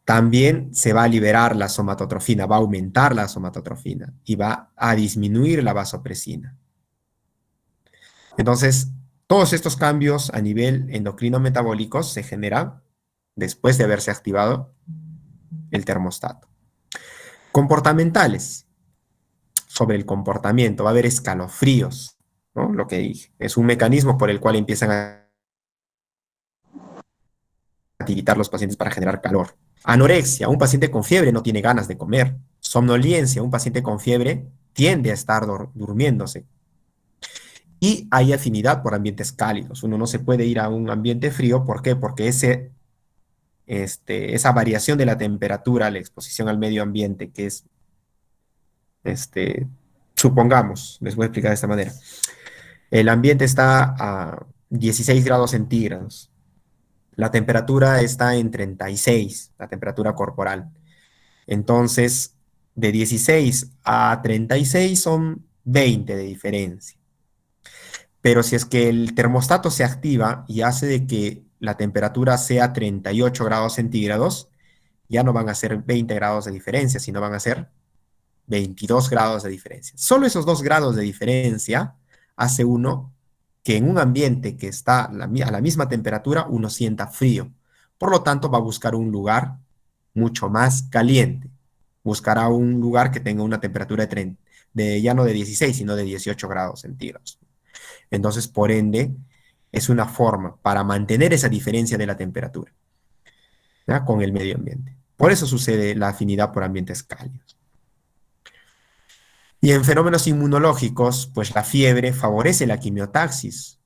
También se va a liberar la somatotrofina, va a aumentar la somatotrofina y va a disminuir la vasopresina. Entonces, todos estos cambios a nivel endocrino-metabólicos se generan después de haberse activado el termostato. Comportamentales. Sobre el comportamiento, va a haber escalofríos, ¿no? Lo que dije, es un mecanismo por el cual empiezan a tiritar los pacientes para generar calor. Anorexia, un paciente con fiebre no tiene ganas de comer. Somnolencia, un paciente con fiebre tiende a estar durmiéndose. Y hay afinidad por ambientes cálidos. Uno no se puede ir a un ambiente frío. ¿Por qué? Porque esa variación de la temperatura, la exposición al medio ambiente, que es, supongamos, les voy a explicar de esta manera. El ambiente está a 16 grados centígrados. La temperatura está en 36, la temperatura corporal. Entonces, de 16 a 36 son 20 de diferencia. Pero si es que el termostato se activa y hace de que la temperatura sea 38 grados centígrados, ya no van a ser 20 grados de diferencia, sino van a ser 22 grados de diferencia. Solo esos 2 grados de diferencia hace uno que en un ambiente que está a la misma temperatura, uno sienta frío. Por lo tanto, va a buscar un lugar mucho más caliente. Buscará un lugar que tenga una temperatura ya no de 16, sino de 18 grados centígrados. Entonces, por ende, es una forma para mantener esa diferencia de la temperatura, ¿ya? Con el medio ambiente. Por eso sucede la afinidad por ambientes cálidos. Y en fenómenos inmunológicos, pues la fiebre favorece la quimiotaxis,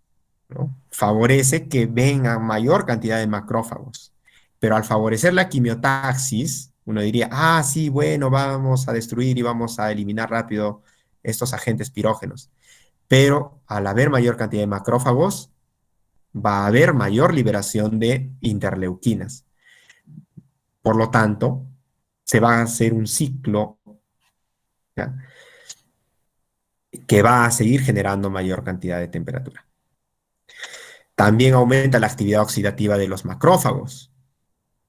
¿no? Favorece que venga mayor cantidad de macrófagos. Pero al favorecer la quimiotaxis, uno diría, ah, sí, bueno, vamos a destruir y vamos a eliminar rápido estos agentes pirógenos. Pero al haber mayor cantidad de macrófagos, va a haber mayor liberación de interleuquinas. Por lo tanto, se va a hacer un ciclo, ¿ya?, que va a seguir generando mayor cantidad de temperatura. También aumenta la actividad oxidativa de los macrófagos.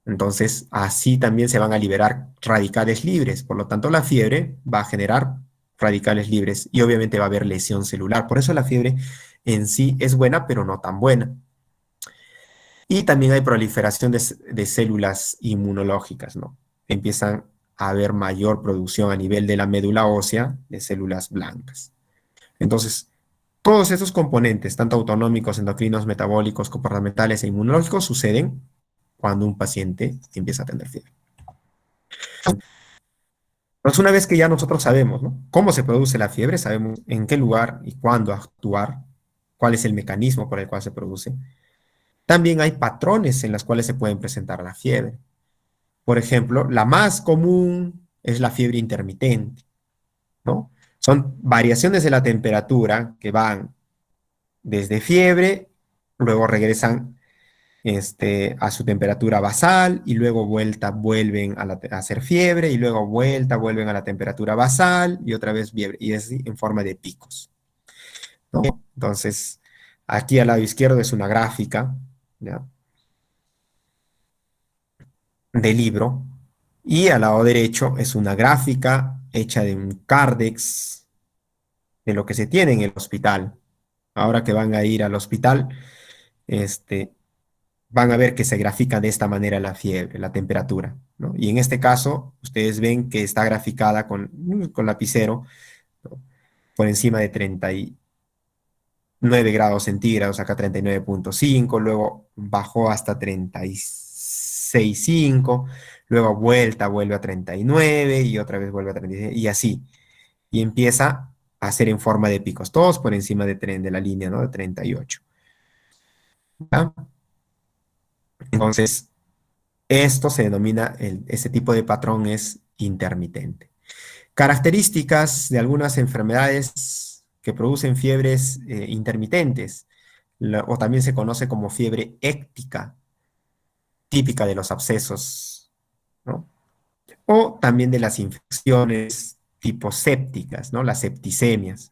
Entonces, así también se van a liberar radicales libres. Por lo tanto, la fiebre va a generar radicales libres y obviamente va a haber lesión celular. Por eso la fiebre en sí es buena, pero no tan buena. Y también hay proliferación de células inmunológicas, ¿no? Empiezan a haber mayor producción a nivel de la médula ósea de células blancas. Entonces, todos esos componentes, tanto autonómicos, endocrinos, metabólicos, comportamentales e inmunológicos, suceden cuando un paciente empieza a tener fiebre. Entonces, una vez que ya nosotros sabemos, ¿no?, cómo se produce la fiebre, sabemos en qué lugar y cuándo actuar, cuál es el mecanismo por el cual se produce, también hay patrones en los cuales se pueden presentar la fiebre. Por ejemplo, la más común es la fiebre intermitente, ¿no? Son variaciones de la temperatura que van desde fiebre, luego regresan a su temperatura basal y luego vuelven a hacer fiebre y luego vuelven a la temperatura basal y otra vez fiebre, y es en forma de picos, ¿no? Entonces, aquí al lado izquierdo es una gráfica, ¿ya?, de libro, y al lado derecho es una gráfica hecha de un Cardex de lo que se tiene en el hospital. Ahora que van a ir al hospital, van a ver que se grafica de esta manera la fiebre, la temperatura, ¿no? Y en este caso, ustedes ven que está graficada con lapicero, ¿no?, por encima de 39 grados centígrados, acá 39,5, luego bajó hasta 36,5, luego vuelve a 39 y otra vez vuelve a 36, y así. Y empieza a ser en forma de picos, todos por encima de la línea, ¿no?, de 38. ¿Ya? Entonces, esto se denomina, ese tipo de patrón es intermitente. Características de algunas enfermedades que producen fiebres intermitentes, o también se conoce como fiebre éctica, típica de los abscesos, ¿no?, o también de las infecciones tipo sépticas, ¿no?, las septicemias.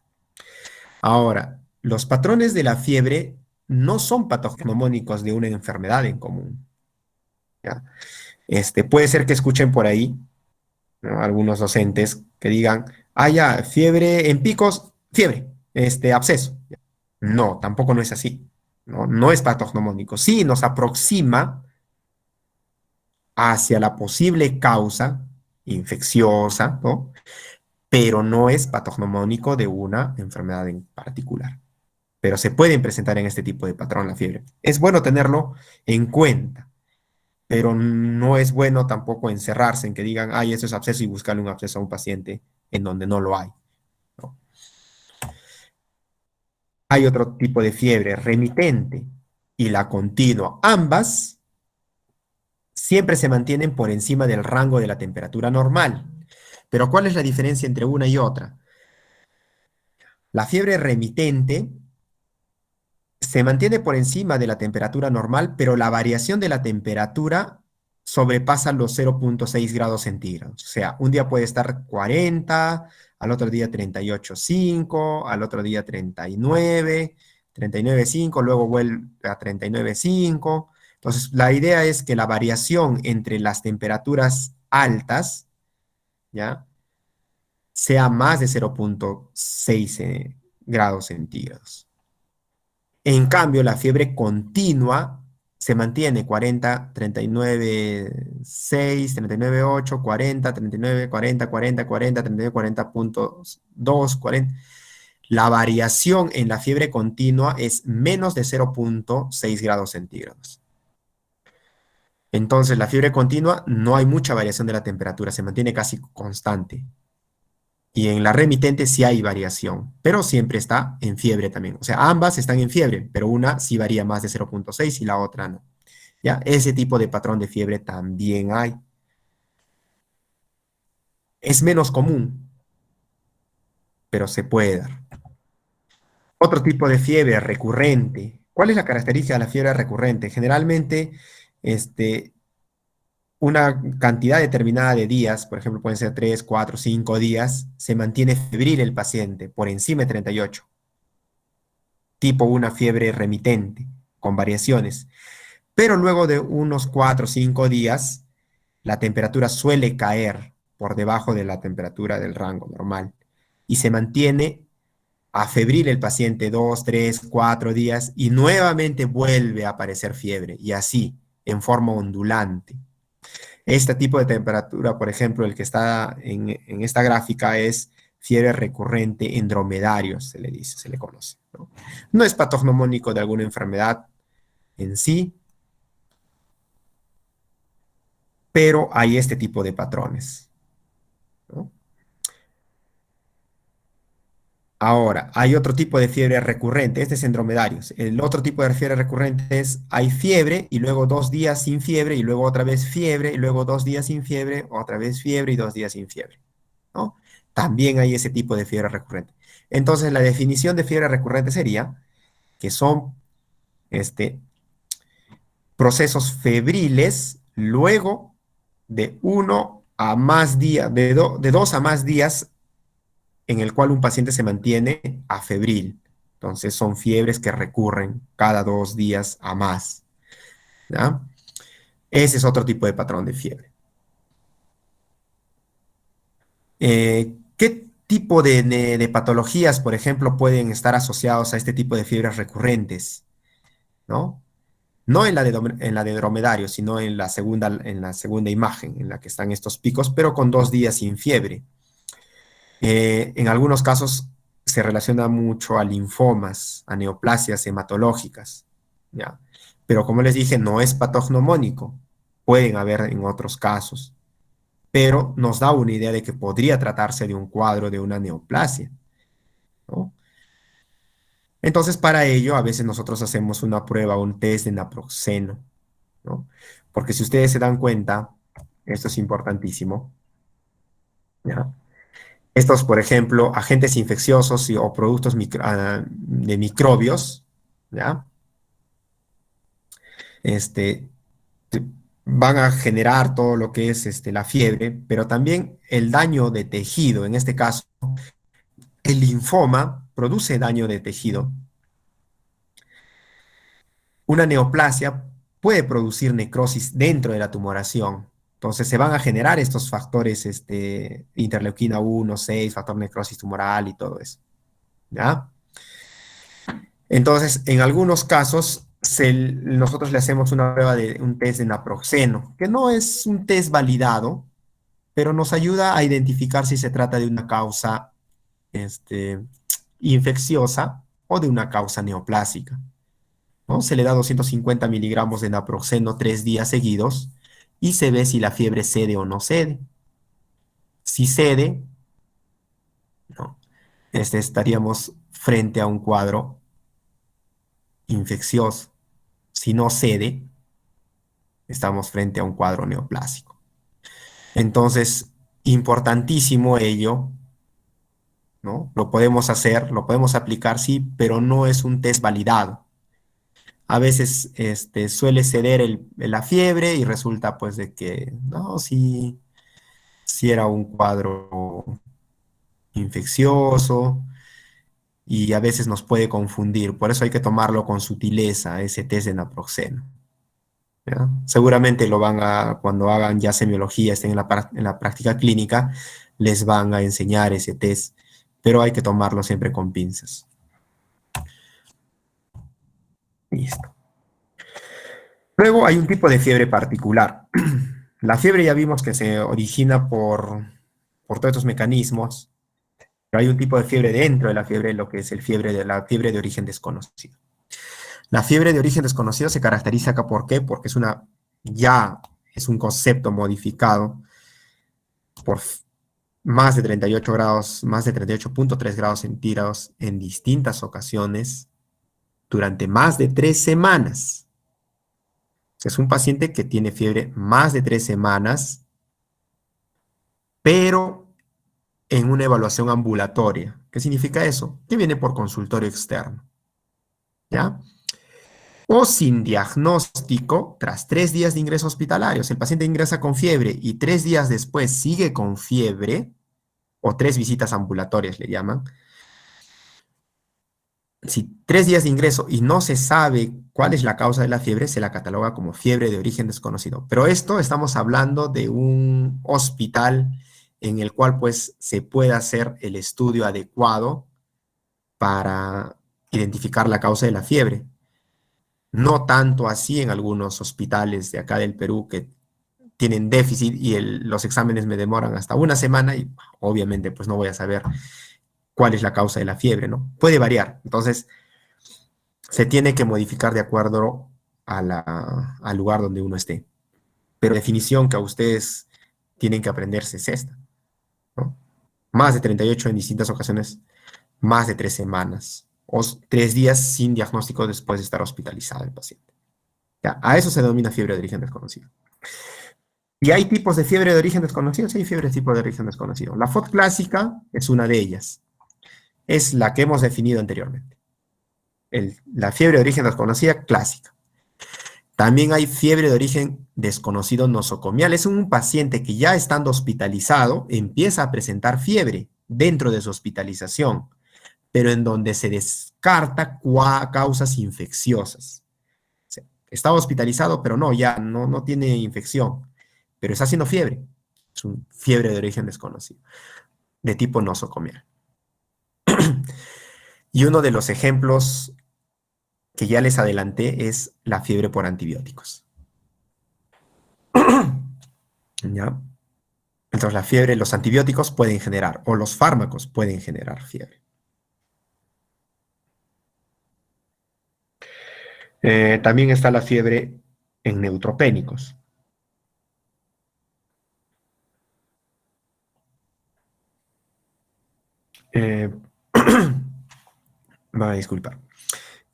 Ahora, los patrones de la fiebre no son patognomónicos de una enfermedad en común, ¿ya? Puede ser que escuchen por ahí, ¿no?, algunos docentes que digan, ah, ya, fiebre en picos, fiebre, absceso. No, tampoco no es así. No, no es patognomónico. Sí, nos aproxima hacia la posible causa infecciosa, ¿no?, pero no es patognomónico de una enfermedad en particular. Pero se pueden presentar en este tipo de patrón la fiebre. Es bueno tenerlo en cuenta, pero no es bueno tampoco encerrarse en que digan, ay, eso es absceso, y buscarle un absceso a un paciente en donde no lo hay, ¿no? Hay otro tipo de fiebre, remitente y la continua. Ambas siempre se mantienen por encima del rango de la temperatura normal. Pero ¿cuál es la diferencia entre una y otra? La fiebre remitente se mantiene por encima de la temperatura normal, pero la variación de la temperatura sobrepasa los 0,6 grados centígrados. O sea, un día puede estar 40, al otro día 38,5, al otro día 39,5, luego vuelve a 39,5, Entonces, la idea es que la variación entre las temperaturas altas, ¿ya? Sea más de 0,6 grados centígrados. En cambio, la fiebre continua se mantiene 40, 39,6, 39,8, 40, 39, 40, 40, 40, 39, 40,2, 40. La variación en la fiebre continua es menos de 0,6 grados centígrados. Entonces, la fiebre continua no hay mucha variación de la temperatura, se mantiene casi constante. Y en la remitente sí hay variación, pero siempre está en fiebre también. O sea, ambas están en fiebre, pero una sí varía más de 0,6 y la otra no. ¿Ya? Ese tipo de patrón de fiebre también hay. Es menos común, pero se puede dar. Otro tipo de fiebre recurrente. ¿Cuál es la característica de la fiebre recurrente? Generalmente, este, una cantidad determinada de días, por ejemplo, pueden ser 3, 4, 5 días, se mantiene febril el paciente por encima de 38, tipo una fiebre remitente, con variaciones. Pero luego de unos 4 o 5 días, la temperatura suele caer por debajo de la temperatura del rango normal y se mantiene a febril el paciente 2, 3, 4 días y nuevamente vuelve a aparecer fiebre y así, en forma ondulante. Este tipo de temperatura, por ejemplo, el que está en esta gráfica es fiebre recurrente en dromedarios, se le dice, se le conoce, ¿no? No es patognomónico de alguna enfermedad en sí, pero hay este tipo de patrones, ¿no? Ahora, hay otro tipo de fiebre recurrente, este es en dromedarios. El otro tipo de fiebre recurrente es, hay fiebre y luego 2 días sin fiebre y luego otra vez fiebre y luego 2 días sin fiebre, otra vez fiebre y 2 días sin fiebre, ¿no? También hay ese tipo de fiebre recurrente. Entonces, la definición de fiebre recurrente sería que son este, procesos febriles luego de uno a más días, de 2 a más días en el cual un paciente se mantiene afebril. Entonces son fiebres que recurren cada 2 días a más, ¿ya? Ese es otro tipo de patrón de fiebre. ¿Qué tipo de patologías, por ejemplo, pueden estar asociados a este tipo de fiebres recurrentes? ¿No? No en la de dromedario, sino en la segunda imagen, en la que están estos picos, pero con 2 días sin fiebre. En algunos casos se relaciona mucho a linfomas, a neoplasias hematológicas, ¿ya? Pero como les dije, no es patognomónico. Pueden haber en otros casos, pero nos da una idea de que podría tratarse de un cuadro de una neoplasia, ¿no? Entonces, para ello, a veces nosotros hacemos una prueba, un test de naproxeno, ¿no? Porque si ustedes se dan cuenta, esto es importantísimo, ¿ya? Estos, por ejemplo, agentes infecciosos o productos de microbios, ¿ya? Este, te- Van a generar todo lo que es la fiebre, pero también el daño de tejido. En este caso, el linfoma produce daño de tejido. Una neoplasia puede producir necrosis dentro de la tumoración. Entonces se van a generar estos factores, interleuquina 1, 6, factor necrosis tumoral y todo eso, ¿ya? Entonces, en algunos casos, nosotros le hacemos una prueba de un test de naproxeno, que no es un test validado, pero nos ayuda a identificar si se trata de una causa este, infecciosa o de una causa neoplásica, ¿no? Se le da 250 miligramos de naproxeno 3 días seguidos y se ve si la fiebre cede o no cede. Si cede, ¿no? Estaríamos frente a un cuadro infeccioso. Si no cede, estamos frente a un cuadro neoplásico. Entonces, importantísimo ello, ¿no? Lo podemos hacer, lo podemos aplicar, sí, pero no es un test validado. A veces suele ceder la fiebre y resulta pues de que, no, sí, sí era un cuadro infeccioso y a veces nos puede confundir. Por eso hay que tomarlo con sutileza, ese test de naproxeno. ¿ya? Seguramente lo van a, cuando hagan ya semiología, estén en la práctica clínica, les van a enseñar ese test, pero hay que tomarlo siempre con pinzas. Listo. Luego hay un tipo de fiebre particular. La fiebre ya vimos que se origina por todos estos mecanismos, pero hay un tipo de fiebre dentro de la fiebre, lo que es la fiebre de origen desconocido. La fiebre de origen desconocido se caracteriza acá, ¿por qué? Porque ya es un concepto modificado por más de 38 grados, más de 38,3 grados centígrados en distintas ocasiones durante más de 3 semanas. Es un paciente que tiene fiebre más de 3 semanas, pero en una evaluación ambulatoria. ¿Qué significa eso? Que viene por consultorio externo, ¿ya? O sin diagnóstico tras 3 días de ingreso hospitalario. Si el paciente ingresa con fiebre y 3 días después sigue con fiebre, o 3 visitas ambulatorias le llaman, si 3 días de ingreso y no se sabe cuál es la causa de la fiebre, se la cataloga como fiebre de origen desconocido. Pero esto estamos hablando de un hospital en el cual pues se puede hacer el estudio adecuado para identificar la causa de la fiebre. No tanto así en algunos hospitales de acá del Perú que tienen déficit y los exámenes me demoran hasta una semana y obviamente pues no voy a saber cuál es la causa de la fiebre, ¿no? Puede variar. Entonces, se tiene que modificar de acuerdo al lugar donde uno esté. Pero la definición que a ustedes tienen que aprenderse es esta, ¿no? Más de 38 en distintas ocasiones, más de 3 semanas, o 3 días sin diagnóstico después de estar hospitalizado el paciente. Ya, a eso se denomina fiebre de origen desconocido. ¿Y hay tipos de fiebre de origen desconocido? Sí, hay fiebre de tipo de origen desconocido. La FOD clásica es una de ellas. Es la que hemos definido anteriormente. La fiebre de origen desconocida clásica. También hay fiebre de origen desconocido nosocomial. Es un paciente que ya estando hospitalizado empieza a presentar fiebre dentro de su hospitalización, pero en donde se descarta causas infecciosas. O sea, estaba hospitalizado, pero ya no tiene infección, pero está haciendo fiebre. Es una fiebre de origen desconocido, de tipo nosocomial. Y uno de los ejemplos que ya les adelanté es la fiebre por antibióticos. ¿Ya? Entonces la fiebre, los antibióticos pueden generar, o los fármacos pueden generar fiebre. También está la fiebre en neutropénicos. Va a disculpar.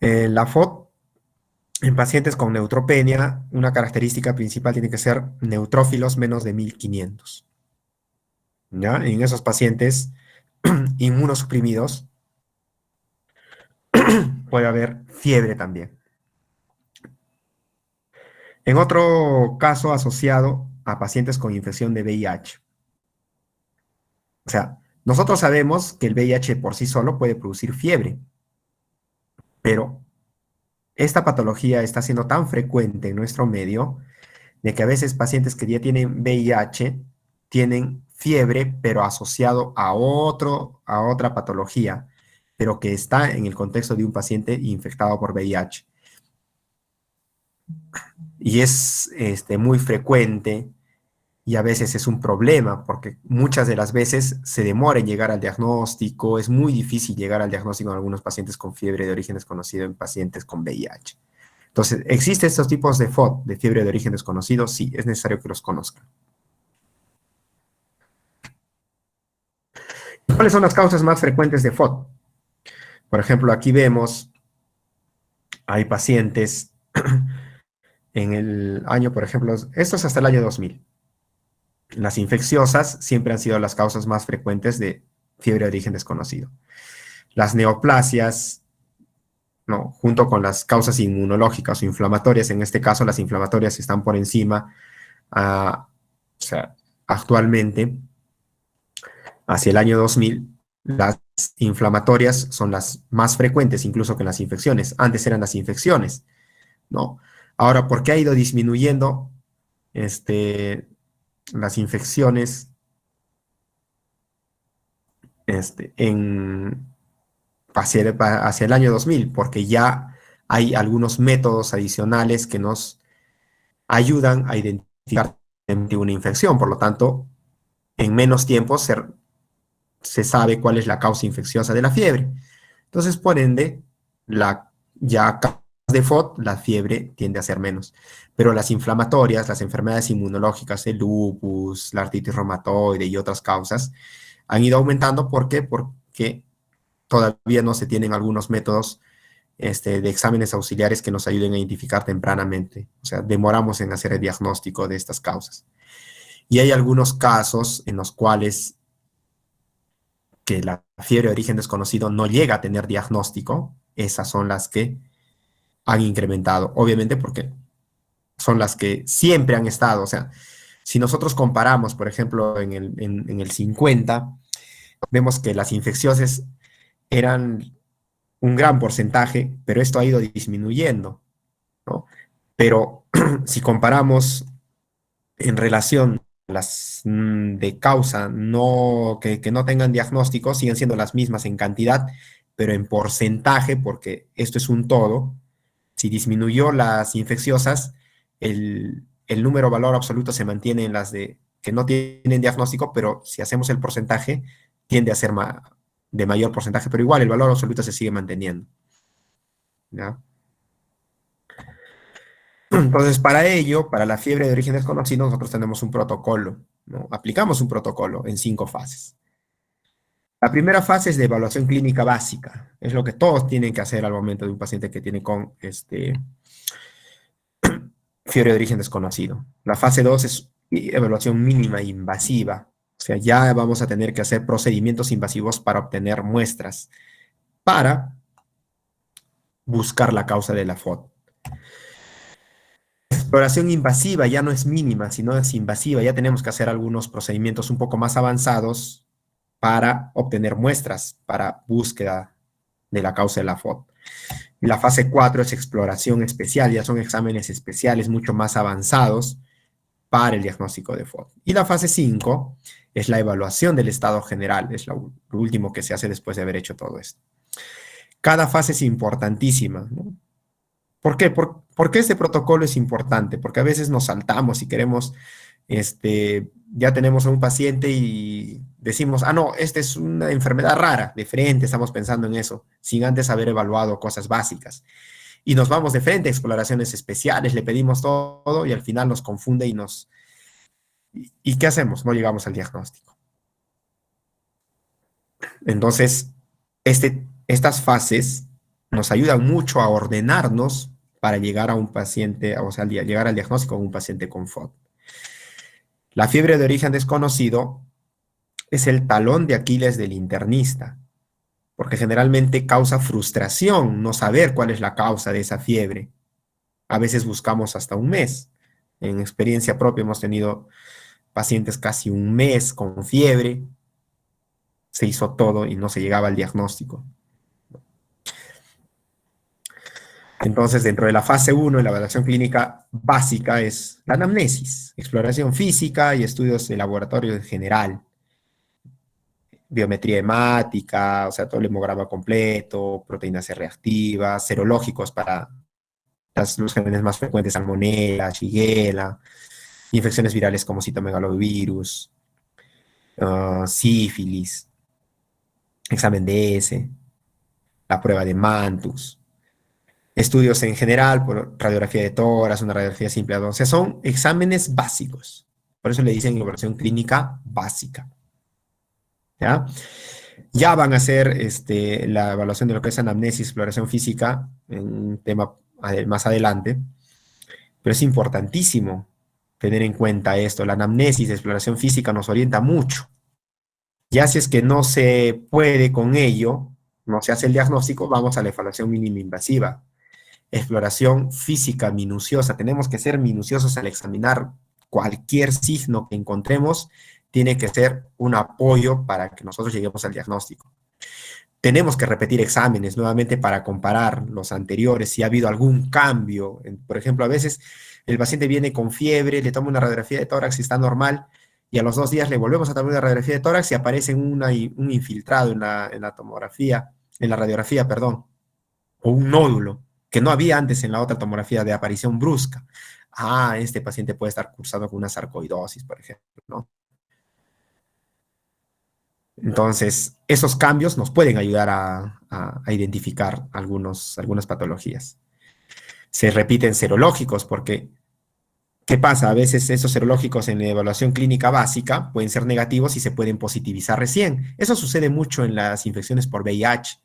La FOD, en pacientes con neutropenia, una característica principal tiene que ser neutrófilos menos de 1500. ¿Ya? En esos pacientes inmunosuprimidos puede haber fiebre también. En otro caso asociado a pacientes con infección de VIH. O sea, nosotros sabemos que el VIH por sí solo puede producir fiebre, pero esta patología está siendo tan frecuente en nuestro medio de que a veces pacientes que ya tienen VIH tienen fiebre, pero asociado a otra patología, pero que está en el contexto de un paciente infectado por VIH. Y es muy frecuente y a veces es un problema porque muchas de las veces se demora en llegar al diagnóstico, es muy difícil llegar al diagnóstico en algunos pacientes con fiebre de origen desconocido en pacientes con VIH. Entonces, ¿existen estos tipos de FOD, de fiebre de origen desconocido? Sí, es necesario que los conozcan. ¿Cuáles son las causas más frecuentes de FOD? Por ejemplo, aquí vemos, hay pacientes en el año, por ejemplo, esto es hasta el año 2000. Las infecciosas siempre han sido las causas más frecuentes de fiebre de origen desconocido. Las neoplasias, ¿no? Junto con las causas inmunológicas o inflamatorias, en este caso las inflamatorias están por encima, o sea, actualmente, hacia el año 2000, las inflamatorias son las más frecuentes incluso que las infecciones. Antes eran las infecciones, ¿no? Ahora, ¿por qué ha ido disminuyendo las infecciones hacia el año 2000? Porque ya hay algunos métodos adicionales que nos ayudan a identificar una infección. Por lo tanto, en menos tiempo se sabe cuál es la causa infecciosa de la fiebre. Entonces, por ende, ya de FOD, la fiebre tiende a ser menos. Pero las inflamatorias, las enfermedades inmunológicas, el lupus, la artritis reumatoide y otras causas, han ido aumentando. ¿Por qué? Porque todavía no se tienen algunos métodos de exámenes auxiliares que nos ayuden a identificar tempranamente. O sea, demoramos en hacer el diagnóstico de estas causas. Y hay algunos casos en los cuales que la fiebre de origen desconocido no llega a tener diagnóstico. Esas son las que han incrementado, obviamente porque son las que siempre han estado. O sea, si nosotros comparamos, por ejemplo, en el 50, vemos que las infecciosas eran un gran porcentaje, pero esto ha ido disminuyendo, ¿no? Pero si comparamos en relación a las de causa que no tengan diagnóstico, siguen siendo las mismas en cantidad, pero en porcentaje, porque esto es un todo. Si disminuyó las infecciosas, el número valor absoluto se mantiene en las de que no tienen diagnóstico, pero si hacemos el porcentaje, tiende a ser de mayor porcentaje, pero igual el valor absoluto se sigue manteniendo, ¿ya? Entonces, para ello, para la fiebre de origen desconocido, nosotros tenemos un protocolo, ¿no? Aplicamos un protocolo en 5 fases. La primera fase es de evaluación clínica básica. Es lo que todos tienen que hacer al momento de un paciente que tiene con fiebre de origen desconocido. La fase 2 es evaluación mínima invasiva. O sea, ya vamos a tener que hacer procedimientos invasivos para obtener muestras, para buscar la causa de la FOD. Exploración invasiva ya no es mínima, sino es invasiva. Ya tenemos que hacer algunos procedimientos un poco más avanzados para obtener muestras, para búsqueda de la causa de la FOD. La fase 4 es exploración especial, ya son exámenes especiales mucho más avanzados para el diagnóstico de FOD. Y la fase 5 es la evaluación del estado general, es lo último que se hace después de haber hecho todo esto. Cada fase es importantísima, ¿no? ¿Por qué? ¿Por qué este protocolo es importante? Porque a veces nos saltamos y queremos, ya tenemos a un paciente y decimos, ah, no, esta es una enfermedad rara, de frente estamos pensando en eso, sin antes haber evaluado cosas básicas. Y nos vamos de frente a exploraciones especiales, le pedimos todo y al final nos confunde ¿y qué hacemos? No llegamos al diagnóstico. Entonces, estas fases nos ayudan mucho a ordenarnos para llegar a un paciente, o sea, llegar al diagnóstico de un paciente con FOD. La fiebre de origen desconocido es el talón de Aquiles del internista, porque generalmente causa frustración no saber cuál es la causa de esa fiebre. A veces buscamos hasta un mes. En experiencia propia hemos tenido pacientes casi un mes con fiebre, se hizo todo y no se llegaba al diagnóstico. Entonces, dentro de la fase 1 de la evaluación clínica básica es la anamnesis, exploración física y estudios de laboratorio en general, biometría hemática, o sea, todo el hemograma completo, proteínas C reactivas, serológicos para los genes más frecuentes, salmonella, shigella, infecciones virales como citomegalovirus, sífilis, examen de S, la prueba de Mantoux, estudios en general, por radiografía de tórax, una radiografía simple. O sea, son exámenes básicos. Por eso le dicen evaluación clínica básica. ¿Ya? Ya van a hacer la evaluación de lo que es anamnesis, exploración física, en un tema más adelante. Pero es importantísimo tener en cuenta esto. La anamnesis, exploración física nos orienta mucho. Ya si es que no se puede con ello, no se hace el diagnóstico, vamos a la evaluación mínima invasiva. Exploración física minuciosa. Tenemos que ser minuciosos al examinar cualquier signo que encontremos. Tiene que ser un apoyo para que nosotros lleguemos al diagnóstico. tenemos que repetir exámenes nuevamente para comparar los anteriores, si ha habido algún cambio. Por ejemplo, a veces el paciente viene con fiebre, le toma una radiografía de tórax y está normal, y a los 2 días le volvemos a tomar una radiografía de tórax y aparece un infiltrado en la tomografía, en la radiografía, perdón, o un nódulo que no había antes en la otra tomografía de aparición brusca. Ah, este paciente puede estar cursando con una sarcoidosis, por ejemplo, ¿no? Entonces, esos cambios nos pueden ayudar a identificar algunas patologías. Se repiten serológicos porque, ¿qué pasa? A veces esos serológicos en la evaluación clínica básica pueden ser negativos y se pueden positivizar recién. Eso sucede mucho en las infecciones por VIH.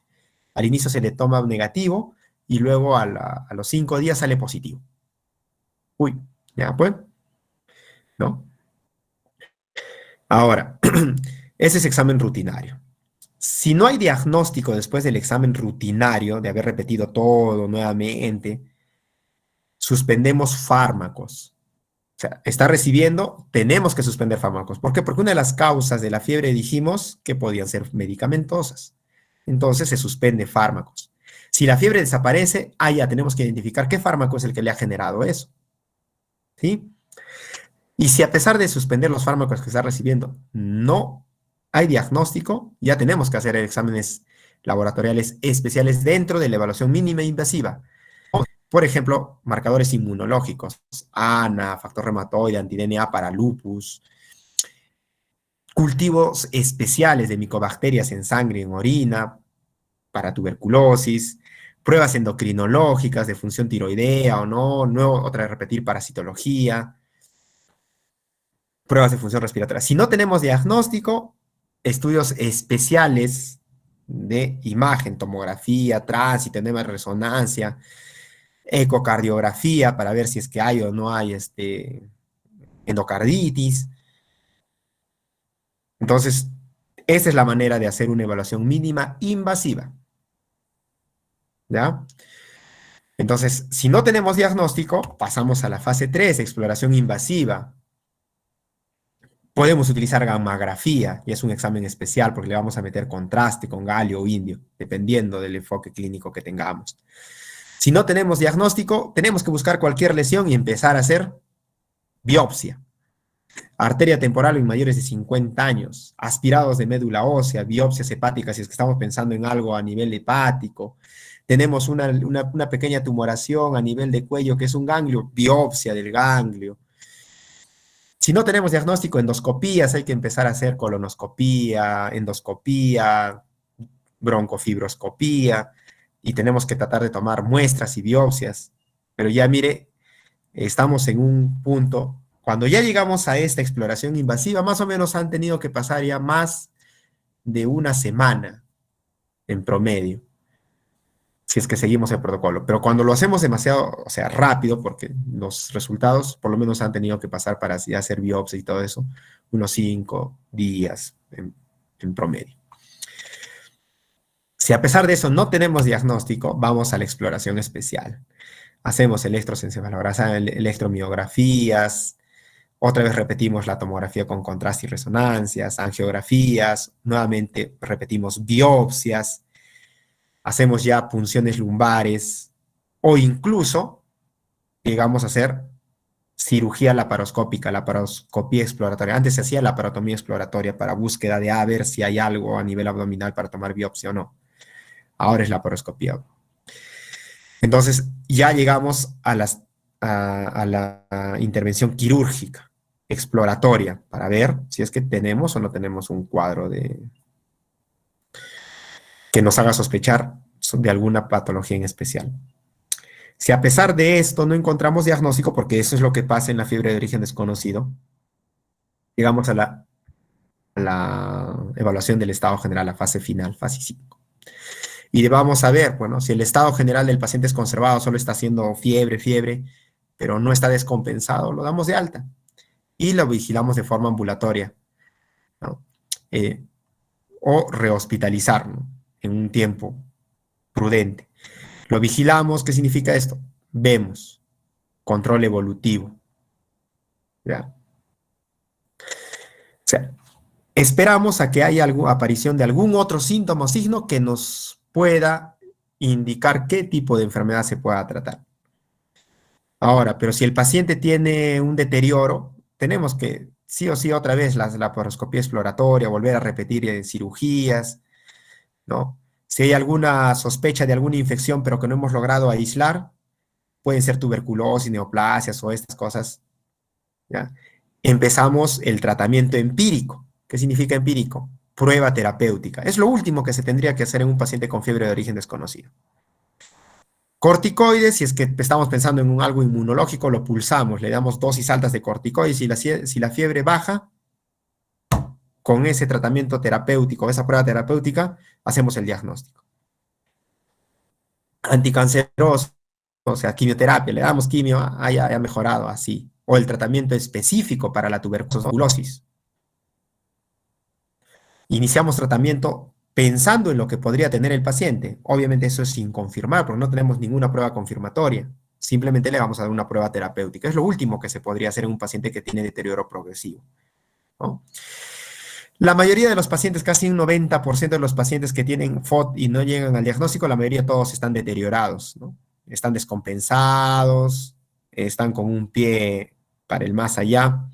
Al inicio se le toma negativo y luego a los 5 días sale positivo. Uy, ya pues, ¿no? Ahora, ese es examen rutinario. Si no hay diagnóstico después del examen rutinario, de haber repetido todo nuevamente, suspendemos fármacos. O sea, está recibiendo, tenemos que suspender fármacos. ¿Por qué? Porque una de las causas de la fiebre dijimos que podían ser medicamentosas. Entonces se suspende fármacos. Si la fiebre desaparece, ya tenemos que identificar qué fármaco es el que le ha generado eso. ¿Sí? Y si a pesar de suspender los fármacos que está recibiendo, no hay diagnóstico, ya tenemos que hacer exámenes laboratoriales especiales dentro de la evaluación mínima invasiva. Por ejemplo, marcadores inmunológicos, ANA, factor reumatoide, anti-DNA para lupus, cultivos especiales de micobacterias en sangre y en orina para tuberculosis, pruebas endocrinológicas de función tiroidea o no, otra vez repetir parasitología, pruebas de función respiratoria. Si no tenemos diagnóstico, estudios especiales de imagen, tomografía, tránsito, enema de resonancia, ecocardiografía para ver si es que hay o no hay endocarditis. Entonces, esa es la manera de hacer una evaluación mínima invasiva. ¿Ya? Entonces, si no tenemos diagnóstico, pasamos a la fase 3, exploración invasiva. Podemos utilizar gammagrafía, y es un examen especial porque le vamos a meter contraste con galio o indio, dependiendo del enfoque clínico que tengamos. Si no tenemos diagnóstico, tenemos que buscar cualquier lesión y empezar a hacer biopsia. Arteria temporal en mayores de 50 años, aspirados de médula ósea, biopsias hepáticas, si es que estamos pensando en algo a nivel hepático. Tenemos una pequeña tumoración a nivel de cuello que es un ganglio, biopsia del ganglio. Si no tenemos diagnóstico, endoscopías, hay que empezar a hacer colonoscopía, endoscopía, broncofibroscopía, y tenemos que tratar de tomar muestras y biopsias. Pero ya mire, estamos en un punto, cuando ya llegamos a esta exploración invasiva, más o menos han tenido que pasar ya más de una semana en promedio, si es que seguimos el protocolo. Pero cuando lo hacemos demasiado, o sea, rápido, porque los resultados por lo menos han tenido que pasar para ya hacer biopsia y todo eso, unos 5 días en promedio. Si a pesar de eso no tenemos diagnóstico, vamos a la exploración especial. Hacemos electroencefalografía, electromiografías, otra vez repetimos la tomografía con contraste y resonancias, angiografías, nuevamente repetimos biopsias, hacemos ya punciones lumbares o incluso llegamos a hacer cirugía laparoscópica, laparoscopía exploratoria. Antes se hacía laparotomía exploratoria para búsqueda de ver si hay algo a nivel abdominal para tomar biopsia o no. Ahora es laparoscopía. Entonces ya llegamos a la intervención quirúrgica exploratoria para ver si es que tenemos o no tenemos un cuadro que nos haga sospechar de alguna patología en especial. Si a pesar de esto no encontramos diagnóstico, porque eso es lo que pasa en la fiebre de origen desconocido, llegamos a la evaluación del estado general, la fase final, fase 5. Y vamos a ver, bueno, si el estado general del paciente es conservado, solo está haciendo fiebre, pero no está descompensado, lo damos de alta y lo vigilamos de forma ambulatoria, ¿no? O rehospitalizar, ¿no? En un tiempo prudente. Lo vigilamos, ¿qué significa esto? Vemos, control evolutivo, ¿ya? O sea, Esperamos a que haya aparición de algún otro síntoma o signo que nos pueda indicar qué tipo de enfermedad se pueda tratar. Ahora, pero si el paciente tiene un deterioro, tenemos que sí o sí otra vez la laparoscopía exploratoria, volver a repetir cirugías, ¿no? Si hay alguna sospecha de alguna infección, pero que no hemos logrado aislar, pueden ser tuberculosis, neoplasias o estas cosas, ¿ya? Empezamos el tratamiento empírico. ¿Qué significa empírico? Prueba terapéutica. Es lo último que se tendría que hacer en un paciente con fiebre de origen desconocido. Corticoides, si es que estamos pensando en algo inmunológico, lo pulsamos, le damos dosis altas de corticoides y si la fiebre baja, con ese tratamiento terapéutico, esa prueba terapéutica, hacemos el diagnóstico. Anticanceroso, o sea, quimioterapia, le damos quimio, haya mejorado así. O el tratamiento específico para la tuberculosis. Iniciamos tratamiento pensando en lo que podría tener el paciente. Obviamente eso es sin confirmar, porque no tenemos ninguna prueba confirmatoria. Simplemente le vamos a dar una prueba terapéutica. Es lo último que se podría hacer en un paciente que tiene deterioro progresivo, ¿no? La mayoría de los pacientes, casi un 90% de los pacientes que tienen FOD y no llegan al diagnóstico, la mayoría todos están deteriorados, ¿no? Están descompensados, están con un pie para el más allá.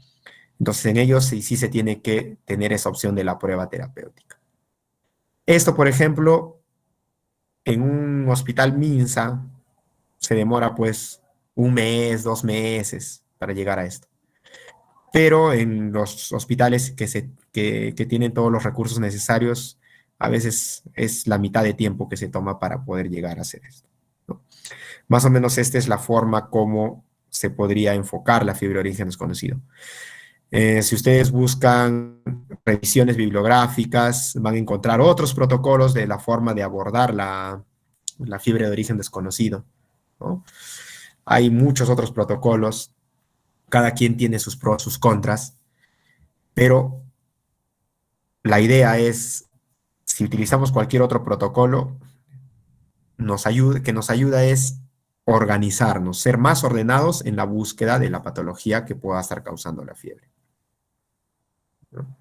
Entonces en ellos sí se tiene que tener esa opción de la prueba terapéutica. Esto, por ejemplo, en un hospital MINSA se demora pues un mes, 2 meses para llegar a esto. Pero en los hospitales que tienen todos los recursos necesarios, a veces es la mitad de tiempo que se toma para poder llegar a hacer esto, ¿no? Más o menos esta es la forma como se podría enfocar la fiebre de origen desconocido. Si ustedes buscan revisiones bibliográficas, van a encontrar otros protocolos de la forma de abordar la fiebre de origen desconocido, ¿no? Hay muchos otros protocolos, cada quien tiene sus pros, sus contras, pero la idea es, si utilizamos cualquier otro protocolo, que nos ayuda es organizarnos, ser más ordenados en la búsqueda de la patología que pueda estar causando la fiebre, ¿no?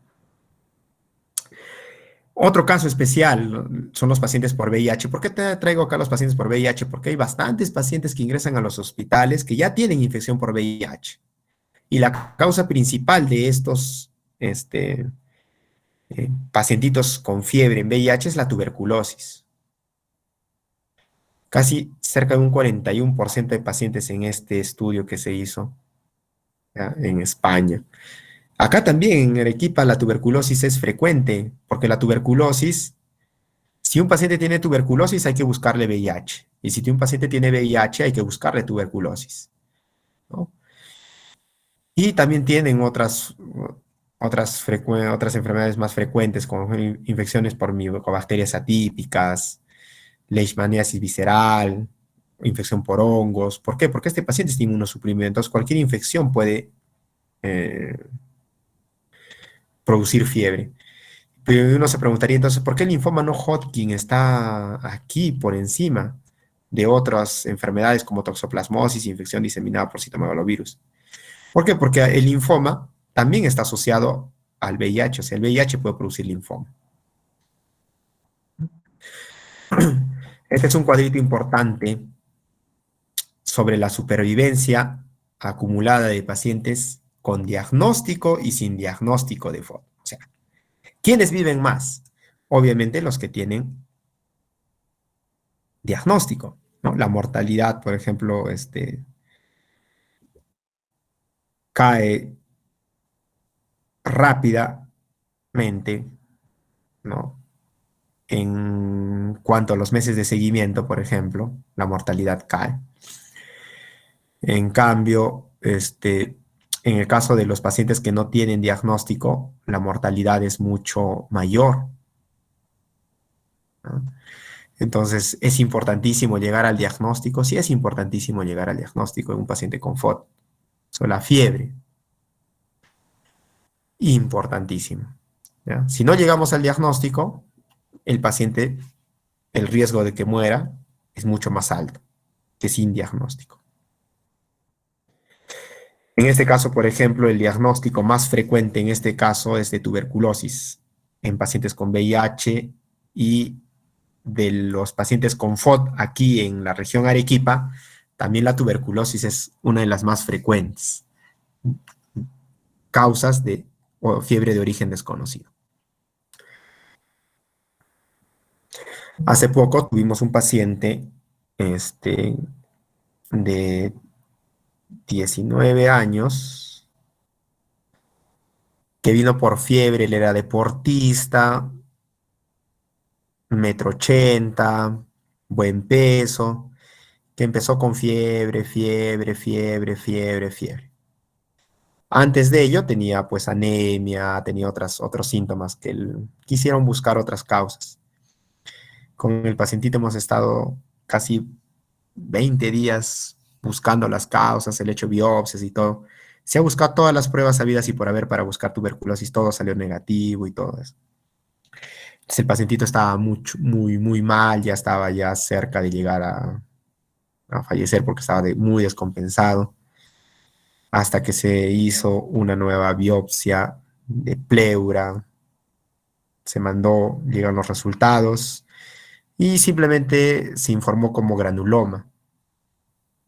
Otro caso especial son los pacientes por VIH. ¿Por qué te traigo acá los pacientes por VIH? Porque hay bastantes pacientes que ingresan a los hospitales que ya tienen infección por VIH. Y la causa principal de estos pacientitos con fiebre en VIH es la tuberculosis. Casi cerca de un 41% de pacientes en este estudio que se hizo, ¿ya?, en España. Acá también en Arequipa la tuberculosis es frecuente, porque la tuberculosis, si un paciente tiene tuberculosis hay que buscarle VIH, y si un paciente tiene VIH hay que buscarle tuberculosis, ¿no? Y también tienen otras enfermedades más frecuentes, como infecciones por micobacterias atípicas, leishmaniasis visceral, infección por hongos. ¿Por qué? Porque este paciente está inmunosuprimido, entonces cualquier infección puede eh, producir fiebre. Pero uno se preguntaría entonces, ¿por qué el linfoma no Hodgkin está aquí por encima de otras enfermedades como toxoplasmosis, infección diseminada por citomegalovirus? ¿Por qué? Porque el linfoma también está asociado al VIH, o sea, el VIH puede producir linfoma. Este es un cuadrito importante sobre la supervivencia acumulada de pacientes con diagnóstico y sin diagnóstico de FOD. O sea, ¿quiénes viven más? Obviamente los que tienen diagnóstico, ¿no? La mortalidad, por ejemplo, cae rápidamente, ¿no? En cuanto a los meses de seguimiento, por ejemplo, la mortalidad cae. En cambio, en el caso de los pacientes que no tienen diagnóstico, la mortalidad es mucho mayor, ¿no? Entonces, es importantísimo llegar al diagnóstico. Sí, es importantísimo llegar al diagnóstico en un paciente con FOD. So, la fiebre, importantísimo, ¿ya? Si no llegamos al diagnóstico, el paciente, el riesgo de que muera es mucho más alto que sin diagnóstico. En este caso, por ejemplo, el diagnóstico más frecuente en este caso es de tuberculosis en pacientes con VIH, y de los pacientes con FOD aquí en la región Arequipa, también la tuberculosis es una de las más frecuentes causas de fiebre de origen desconocido. Hace poco tuvimos un paciente de 19 años que vino por fiebre. Él era deportista, 1,80 m, buen peso, que empezó con fiebre, fiebre, fiebre, fiebre, fiebre. Antes de ello tenía pues anemia, tenía otros síntomas que quisieron buscar otras causas. Con el pacientito hemos estado casi 20 días buscando las causas, el hecho biopsias y todo. Se ha buscado todas las pruebas habidas y por haber para buscar tuberculosis, todo salió negativo y todo eso. Entonces el pacientito estaba muy mal, ya estaba ya cerca de llegar a fallecer porque estaba muy descompensado, hasta que se hizo una nueva biopsia de pleura, se mandó, llegaron los resultados y simplemente se informó como granuloma,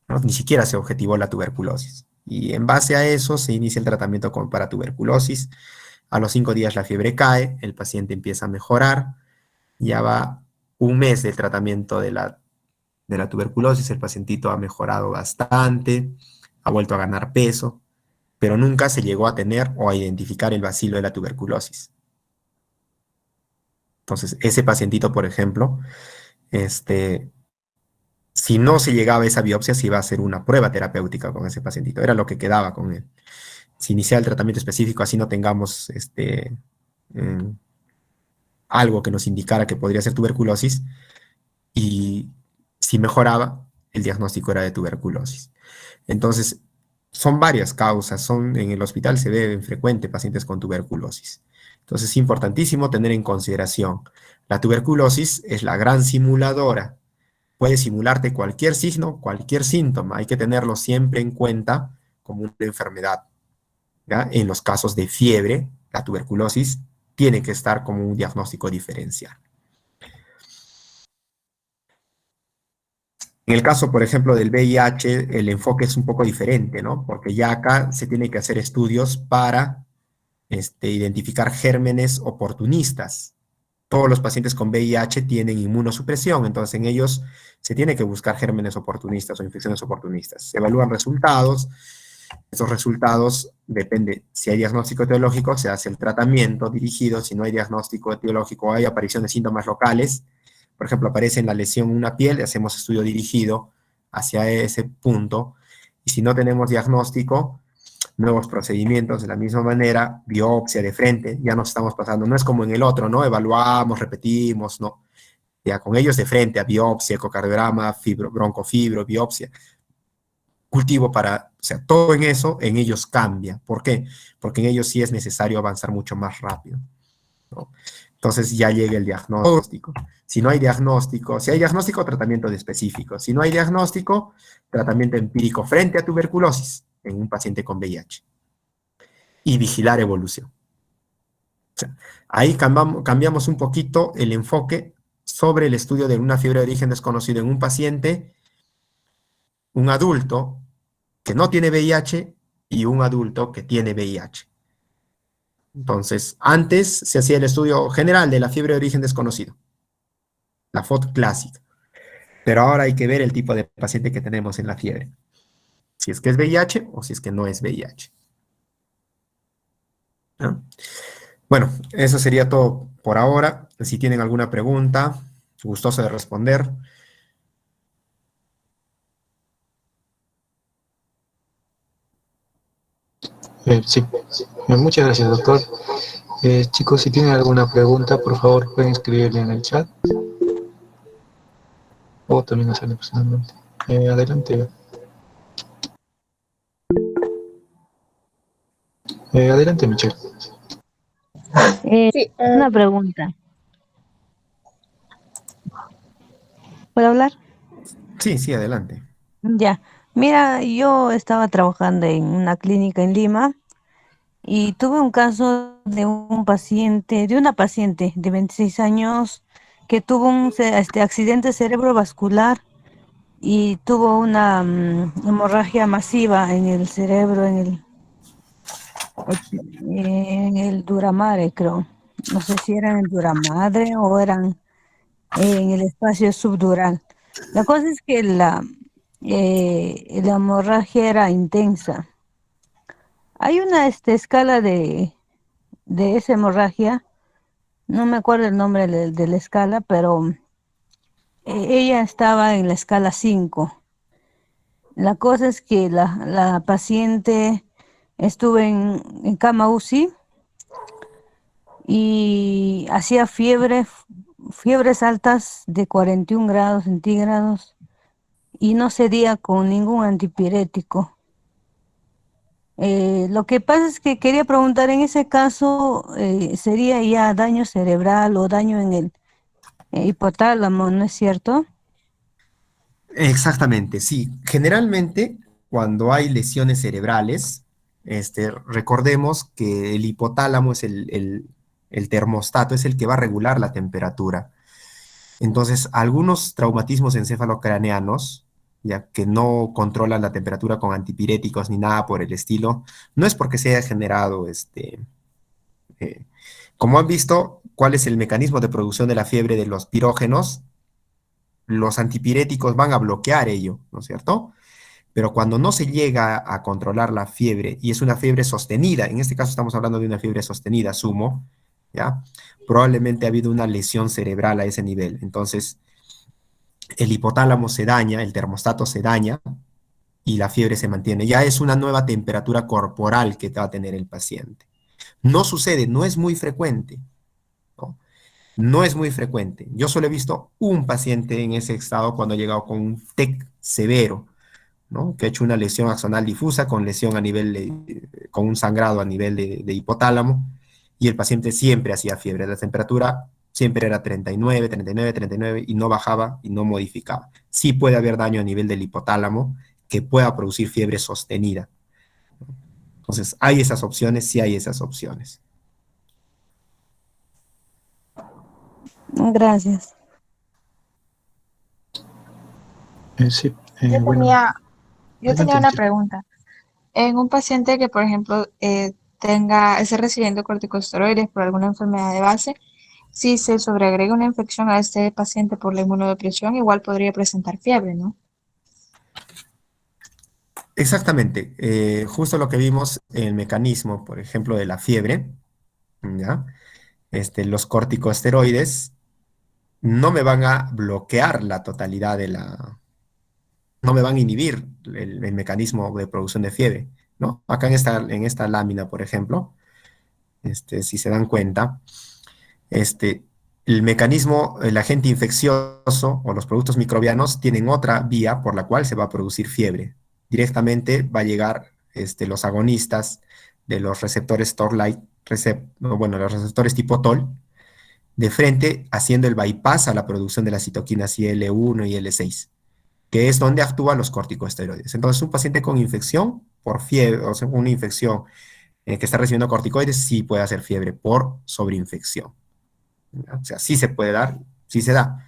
¿no? Ni siquiera se objetivó la tuberculosis. Y en base a eso se inicia el tratamiento para tuberculosis. A los 5 días la fiebre cae, el paciente empieza a mejorar, ya va un mes del tratamiento de la tuberculosis, el pacientito ha mejorado bastante, ha vuelto a ganar peso, pero nunca se llegó a tener o a identificar el bacilo de la tuberculosis. Entonces, ese pacientito, por ejemplo, si no se llegaba a esa biopsia, se iba a hacer una prueba terapéutica con ese pacientito, era lo que quedaba con él. Si iniciaba el tratamiento específico, así no tengamos algo que nos indicara que podría ser tuberculosis, y si mejoraba, el diagnóstico era de tuberculosis. Entonces, son varias causas, en el hospital se ven frecuente pacientes con tuberculosis. Entonces, es importantísimo tener en consideración, la tuberculosis es la gran simuladora, puede simularte cualquier signo, cualquier síntoma, hay que tenerlo siempre en cuenta como una enfermedad, ¿ya? En los casos de fiebre, la tuberculosis tiene que estar como un diagnóstico diferencial. En el caso, por ejemplo, del VIH, el enfoque es un poco diferente, ¿no? Porque ya acá se tiene que hacer estudios para identificar gérmenes oportunistas. Todos los pacientes con VIH tienen inmunosupresión, entonces en ellos se tiene que buscar gérmenes oportunistas o infecciones oportunistas. Se evalúan resultados, esos resultados depende, si hay diagnóstico etiológico, se hace el tratamiento dirigido, si no hay diagnóstico etiológico, hay aparición de síntomas locales, por ejemplo, aparece en la lesión una piel, hacemos estudio dirigido hacia ese punto, y si no tenemos diagnóstico, nuevos procedimientos de la misma manera, biopsia de frente, ya nos estamos pasando, no es como en el otro, ¿no? Evaluamos, repetimos, ¿no? Ya con ellos de frente a biopsia, ecocardiograma, broncofibro, biopsia, cultivo para, o sea, todo en eso, en ellos cambia. ¿Por qué? Porque en ellos sí es necesario avanzar mucho más rápido, ¿no? Entonces ya llega el diagnóstico. Si no hay diagnóstico, si hay diagnóstico, tratamiento de específico. Si no hay diagnóstico, tratamiento empírico frente a tuberculosis en un paciente con VIH. Y vigilar evolución. O sea, ahí cambiamos un poquito el enfoque sobre el estudio de una fiebre de origen desconocido en un paciente, un adulto que no tiene VIH y un adulto que tiene VIH. Entonces, antes se hacía el estudio general de la fiebre de origen desconocido, la FOD clásica. Pero ahora hay que ver el tipo de paciente que tenemos en la fiebre. Si es que es VIH o si es que no es VIH. ¿No? Bueno, eso sería todo por ahora. Si tienen alguna pregunta, gustoso de responder. Sí, muchas gracias, doctor. Chicos, si tienen alguna pregunta, por favor, pueden escribirle en el chat o también hacerlo personalmente. Adelante. Adelante, Michelle. Sí, una pregunta. ¿Puedo hablar? Sí, adelante. Ya. Mira, yo estaba trabajando en una clínica en Lima y tuve un caso de una paciente de 26 años que tuvo un accidente cerebrovascular y tuvo una hemorragia masiva en el cerebro, en el Duramare, creo. No sé si eran en Duramadre o eran en el espacio subdural. La cosa es que la hemorragia era intensa. Hay una escala de esa hemorragia, no me acuerdo el nombre de la escala, pero ella estaba en la escala 5. La cosa es que la paciente estuvo en cama UCI y hacía fiebres altas de 41 grados centígrados y no cedía con ningún antipirético. Lo que pasa es que quería preguntar, en ese caso, ¿sería ya daño cerebral o daño en el hipotálamo, no es cierto? Exactamente, sí. Generalmente, cuando hay lesiones cerebrales, recordemos que el hipotálamo es el termostato, es el que va a regular la temperatura. Entonces, algunos traumatismos encefalocraneanos, ya que no controlan la temperatura con antipiréticos ni nada por el estilo, no es porque se haya generado eh, como han visto, ¿cuál es el mecanismo de producción de la fiebre de los pirógenos? Los antipiréticos van a bloquear ello, ¿no es cierto? Pero cuando no se llega a controlar la fiebre, y es una fiebre sostenida, en este caso estamos hablando de una fiebre sostenida, sumo, ¿ya? Probablemente ha habido una lesión cerebral a ese nivel. Entonces, el hipotálamo se daña, el termostato se daña y la fiebre se mantiene. Ya es una nueva temperatura corporal que va a tener el paciente. No sucede, no es muy frecuente, ¿no? No es muy frecuente. Yo solo he visto un paciente en ese estado cuando ha llegado con un TEC severo, ¿no? Que ha hecho una lesión axonal difusa con lesión a nivel con un sangrado a nivel de hipotálamo, y el paciente siempre hacía fiebre. La temperatura siempre era 39, 39, 39 y no bajaba y no modificaba. Sí puede haber daño a nivel del hipotálamo que pueda producir fiebre sostenida. Entonces, hay esas opciones, sí hay esas opciones. Gracias. Sí, Yo bueno, tenía, yo tenía adelante, una Michelle. pregunta. En un paciente que, por ejemplo, esté recibiendo corticosteroides por alguna enfermedad de base, si se sobreagrega una infección a este paciente por la inmunodepresión, igual podría presentar fiebre, ¿no? Exactamente, justo lo que vimos en el mecanismo, por ejemplo, de la fiebre, ¿ya? Los corticosteroides no me van a bloquear la totalidad no me van a inhibir el mecanismo de producción de fiebre, ¿no? Acá en esta lámina, por ejemplo, si se dan cuenta, este, el mecanismo, el agente infeccioso o los productos microbianos tienen otra vía por la cual se va a producir fiebre. Directamente va a llegar los agonistas de los receptores Toll-like, bueno, los receptores tipo Toll, de frente haciendo el bypass a la producción de las citoquinas IL-1 y IL-6, que es donde actúan los corticosteroides. Entonces, un paciente con infección por fiebre, o sea, una infección que está recibiendo corticoides, sí puede hacer fiebre por sobreinfección, ¿ya? O sea, sí se puede dar, sí se da.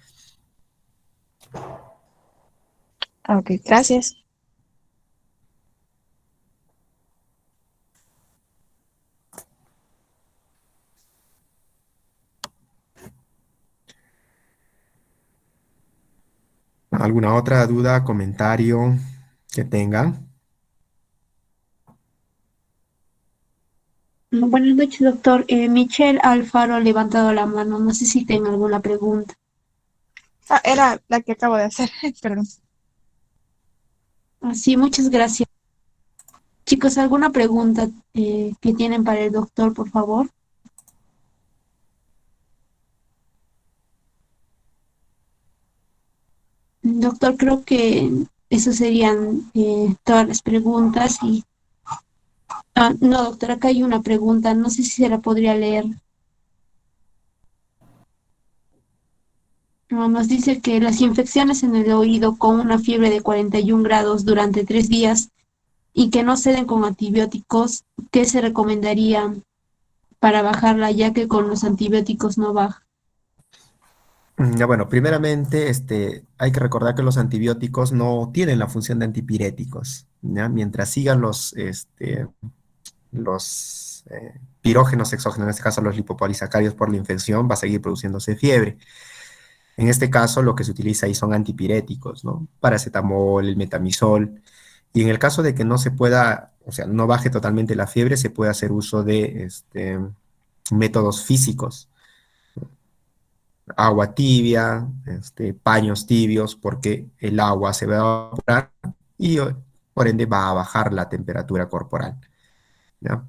Ok, gracias. ¿Alguna otra duda, comentario que tengan? Buenas noches, doctor. Michelle Alfaro ha levantado la mano. No sé si tenga alguna pregunta. Ah, era la que acabo de hacer, perdón. Sí, muchas gracias. Chicos, ¿alguna pregunta que tienen para el doctor, por favor? Doctor, creo que esas serían todas las preguntas. No, doctor, acá hay una pregunta. No sé si se la podría leer. Nos dice que las infecciones en el oído con una fiebre de 41 grados durante 3 días y que no ceden con antibióticos, ¿qué se recomendaría para bajarla, ya que con los antibióticos no baja? Ya bueno, primeramente, hay que recordar que los antibióticos no tienen la función de antipiréticos, ¿ya? Mientras sigan los pirógenos exógenos, en este caso los lipopolisacáridos por la infección, va a seguir produciéndose fiebre. En este caso, lo que se utiliza ahí son antipiréticos, ¿no? Paracetamol, el metamizol. Y en el caso de que no se pueda, o sea, no baje totalmente la fiebre, se puede hacer uso de métodos físicos, agua tibia, paños tibios, porque el agua se va a evaporar y por ende va a bajar la temperatura corporal, ¿ya?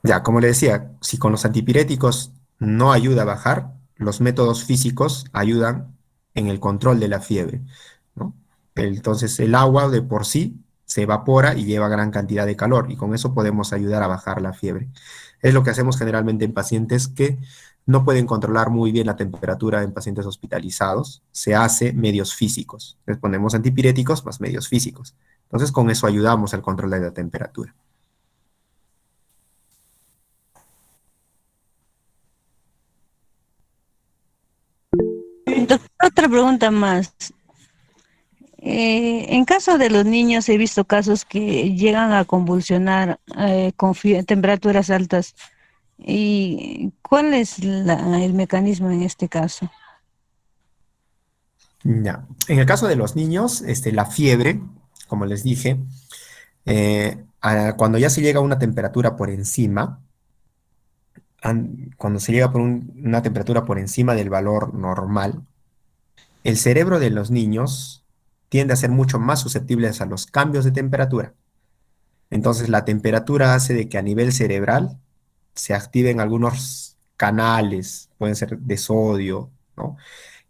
Ya, como le decía, si con los antipiréticos no ayuda a bajar, los métodos físicos ayudan en el control de la fiebre, ¿no? Entonces el agua de por sí se evapora y lleva gran cantidad de calor y con eso podemos ayudar a bajar la fiebre. Es lo que hacemos generalmente en pacientes que no pueden controlar muy bien la temperatura en pacientes hospitalizados. Se hace medios físicos. Les ponemos antipiréticos más medios físicos. Entonces con eso ayudamos al control de la temperatura. Doctor, otra pregunta más. En caso de los niños, he visto casos que llegan a convulsionar con temperaturas altas. ¿Y cuál es el mecanismo en este caso? Ya. En el caso de los niños, la fiebre, como les dije, cuando ya se llega a una temperatura por encima, cuando se llega por una temperatura por encima del valor normal, el cerebro de los niños tiende a ser mucho más susceptible a los cambios de temperatura. Entonces, la temperatura hace de que a nivel cerebral se activen algunos canales, pueden ser de sodio, ¿no?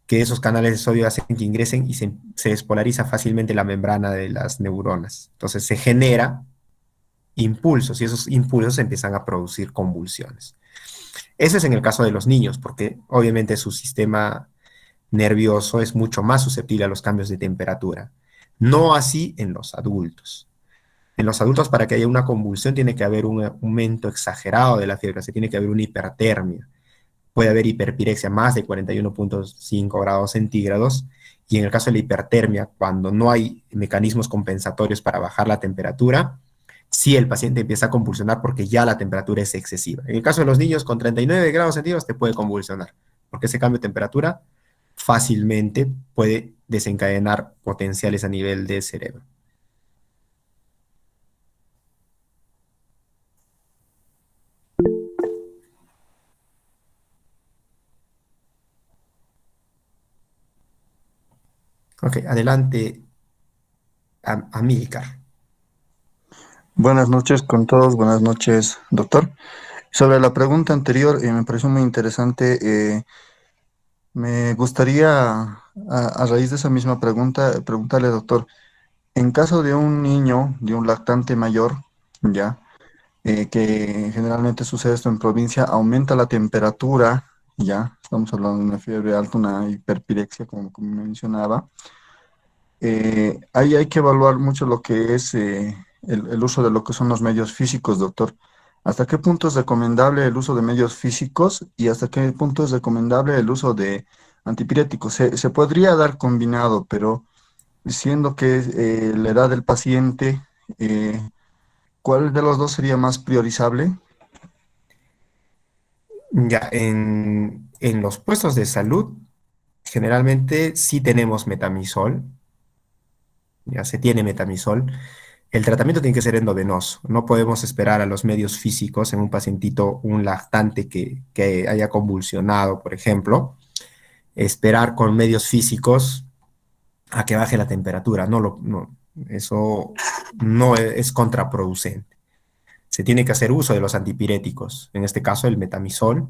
Que esos canales de sodio hacen que ingresen y se despolariza fácilmente la membrana de las neuronas. Entonces se genera impulsos y esos impulsos empiezan a producir convulsiones. Eso es en el caso de los niños, porque obviamente su sistema nervioso es mucho más susceptible a los cambios de temperatura. No así en los adultos. En los adultos, para que haya una convulsión, tiene que haber un aumento exagerado de la fiebre, se tiene que haber una hipertermia. Puede haber hiperpirexia más de 41,5 grados centígrados, y en el caso de la hipertermia, cuando no hay mecanismos compensatorios para bajar la temperatura, sí el paciente empieza a convulsionar porque ya la temperatura es excesiva. En el caso de los niños con 39 grados centígrados te puede convulsionar, porque ese cambio de temperatura fácilmente puede desencadenar potenciales a nivel de cerebro. Ok, adelante, Amílcar. Buenas noches con todos, buenas noches, doctor. Sobre la pregunta anterior, me pareció muy interesante. Me gustaría, a raíz de esa misma pregunta, preguntarle, doctor, en caso de un niño, de un lactante mayor, ya, que generalmente sucede esto en provincia, aumenta la temperatura, ya, estamos hablando de una fiebre alta, una hiperpirexia, como mencionaba. Ahí hay que evaluar mucho lo que es el uso de lo que son los medios físicos, doctor. ¿Hasta qué punto es recomendable el uso de medios físicos y hasta qué punto es recomendable el uso de antipiréticos? Se podría dar combinado, pero siendo que la edad del paciente, eh, ¿cuál de los dos sería más priorizable? Ya, en los puestos de salud, generalmente sí tenemos metamizol, ya se tiene metamizol. El tratamiento tiene que ser endovenoso. No podemos esperar a los medios físicos en un pacientito, un lactante que haya convulsionado, por ejemplo, esperar con medios físicos a que baje la temperatura. No, eso no es contraproducente. Se tiene que hacer uso de los antipiréticos, en este caso el metamizol,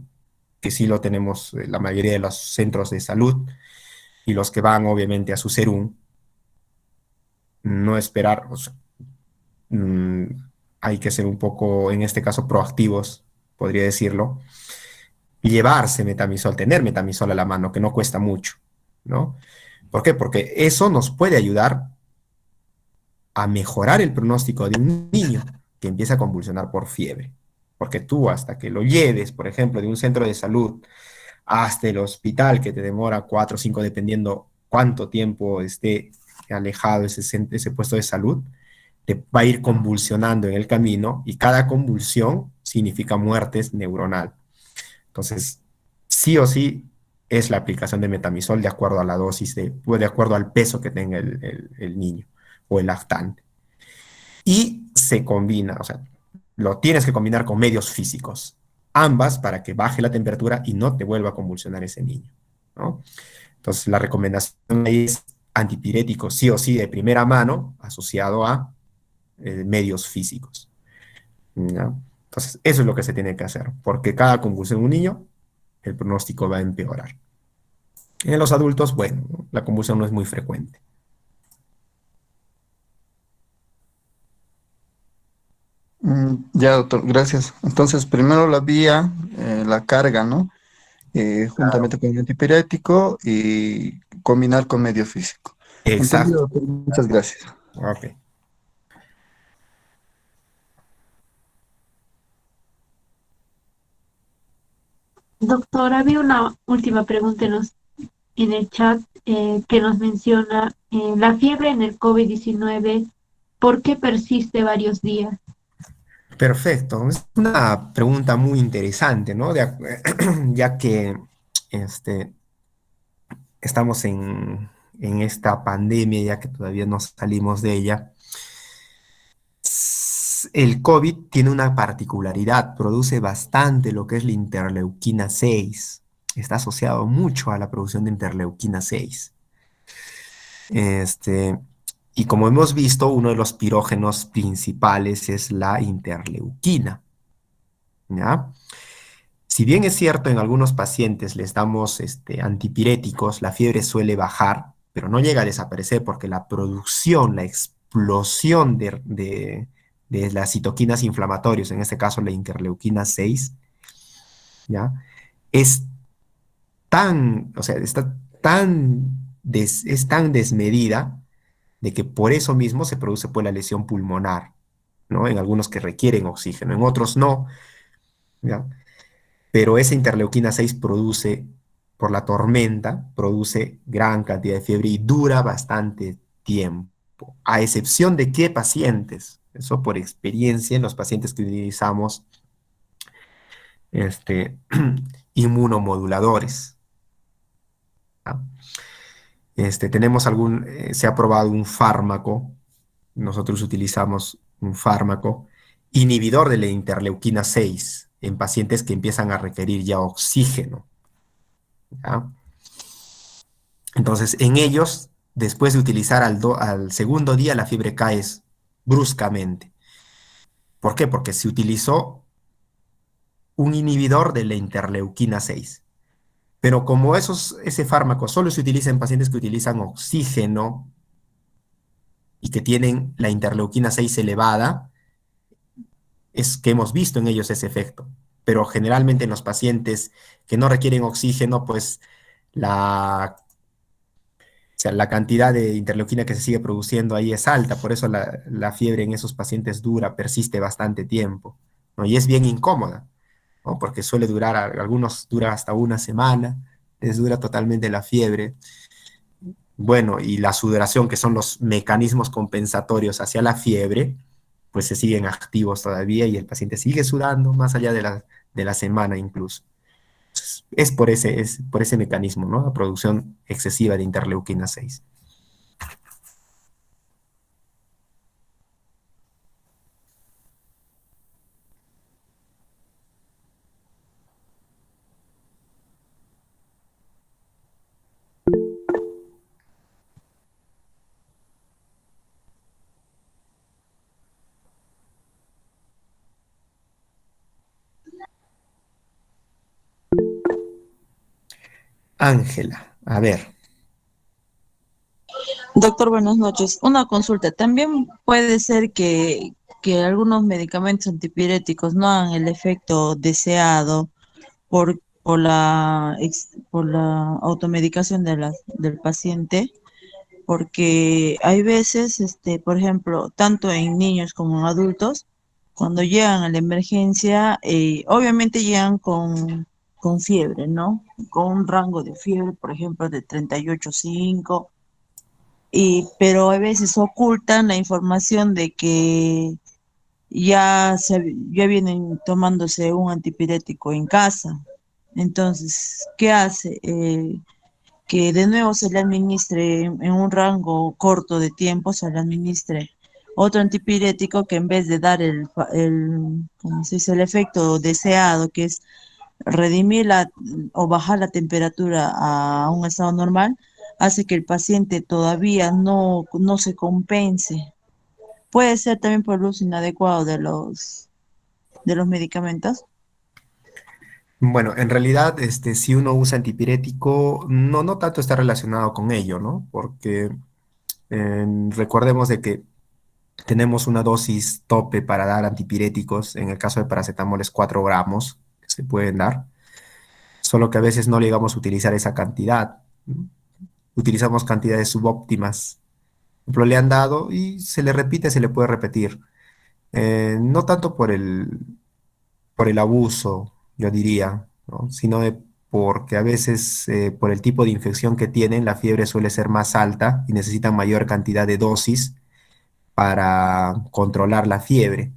que sí lo tenemos en la mayoría de los centros de salud y los que van obviamente a su serum, no esperar, o sea, mm, hay que ser un poco, en este caso, proactivos podría decirlo, llevarse metamisol, tener metamisol a la mano, que no cuesta mucho, ¿no? ¿Por qué? Porque eso nos puede ayudar a mejorar el pronóstico de un niño que empieza a convulsionar por fiebre. Porque tú, hasta que lo lleves, por ejemplo, de un centro de salud hasta el hospital, que te demora 4 o 5, dependiendo cuánto tiempo esté alejado ese puesto de salud, te va a ir convulsionando en el camino, y cada convulsión significa muerte neuronal. Entonces, sí o sí es la aplicación de metamisol de acuerdo a la dosis, de acuerdo al peso que tenga el niño o el lactante. Y se combina, o sea, lo tienes que combinar con medios físicos, ambas, para que baje la temperatura y no te vuelva a convulsionar ese niño, ¿no? Entonces, la recomendación ahí es antipirético, sí o sí, de primera mano, asociado a medios físicos, ¿no? Entonces, eso es lo que se tiene que hacer, porque cada convulsión en un niño, el pronóstico va a empeorar. En los adultos, bueno, la convulsión no es muy frecuente. Ya, doctor, gracias. Entonces, primero la vía, la carga, ¿no? Juntamente con el antipirético y combinar con medio físico. Entendido, Exacto. doctor, muchas gracias. Ok. Doctor, había una última pregunta en el chat que nos menciona la fiebre en el COVID-19, ¿por qué persiste varios días? Perfecto. Es una pregunta muy interesante, ¿no? Ya que este, estamos en esta pandemia, ya que todavía no salimos de ella. El COVID tiene una particularidad, produce bastante lo que es la interleuquina 6. Está asociado mucho a la producción de interleuquina 6. Este, y como hemos visto, uno de los pirógenos principales es la interleuquina, ¿ya? Si bien es cierto, en algunos pacientes les damos antipiréticos, la fiebre suele bajar, pero no llega a desaparecer, porque la producción, la explosión de las citoquinas inflamatorias, en este caso la interleuquina 6, ¿ya? Es tan, o sea, es tan desmedida, de que por eso mismo se produce, pues, la lesión pulmonar, ¿no? En algunos que requieren oxígeno, en otros no, ¿ya? Pero esa interleuquina 6 produce, por la tormenta, produce gran cantidad de fiebre y dura bastante tiempo, a excepción de qué pacientes. Eso por experiencia en los pacientes que utilizamos este, inmunomoduladores, ¿ya? Se ha probado un fármaco, nosotros utilizamos un fármaco inhibidor de la interleuquina 6 en pacientes que empiezan a requerir ya oxígeno, ¿ya? Entonces, en ellos, después de utilizar al segundo día, la fiebre cae bruscamente. ¿Por qué? Porque se utilizó un inhibidor de la interleuquina 6. Pero como ese fármaco solo se utiliza en pacientes que utilizan oxígeno y que tienen la interleuquina 6 elevada, es que hemos visto en ellos ese efecto. Pero generalmente en los pacientes que no requieren oxígeno, pues o sea, la cantidad de interleuquina que se sigue produciendo ahí es alta, por eso la fiebre en esos pacientes dura, persiste bastante tiempo, ¿no? Y es bien incómoda, ¿no? Porque suele durar, algunos dura hasta una semana, les dura totalmente la fiebre. Bueno, y la sudoración, que son los mecanismos compensatorios hacia la fiebre, pues se siguen activos todavía y el paciente sigue sudando más allá de la semana incluso. Es por ese mecanismo, ¿no? La producción excesiva de interleuquina 6. Ángela, a ver. Doctor, buenas noches. Una consulta. También puede ser que que algunos medicamentos antipiréticos no hagan el efecto deseado por la automedicación del paciente, porque hay veces, por ejemplo, tanto en niños como en adultos, cuando llegan a la emergencia, obviamente llegan con fiebre, ¿no? Con un rango de fiebre, por ejemplo, de 38,5, pero a veces ocultan la información de que ya vienen tomándose un antipirético en casa. Entonces, ¿qué hace? Que de nuevo se le administre en un rango corto de tiempo, se le administre otro antipirético que en vez de dar ¿cómo se dice? El efecto deseado, que es redimir o bajar la temperatura a un estado normal, hace que el paciente todavía no se compense. Puede ser también por el uso inadecuado de los medicamentos. Bueno, en realidad, si uno usa antipirético, no tanto está relacionado con ello, ¿no? Porque recordemos de que tenemos una dosis tope para dar antipiréticos. En el caso de paracetamol es 4 gramos que se pueden dar, solo que a veces no llegamos a utilizar esa cantidad, ¿no? Utilizamos cantidades subóptimas. Por ejemplo, le han dado y se le repite, se le puede repetir. No tanto por el abuso, yo diría, ¿no? Sino porque a veces por el tipo de infección que tienen, la fiebre suele ser más alta y necesitan mayor cantidad de dosis para controlar la fiebre.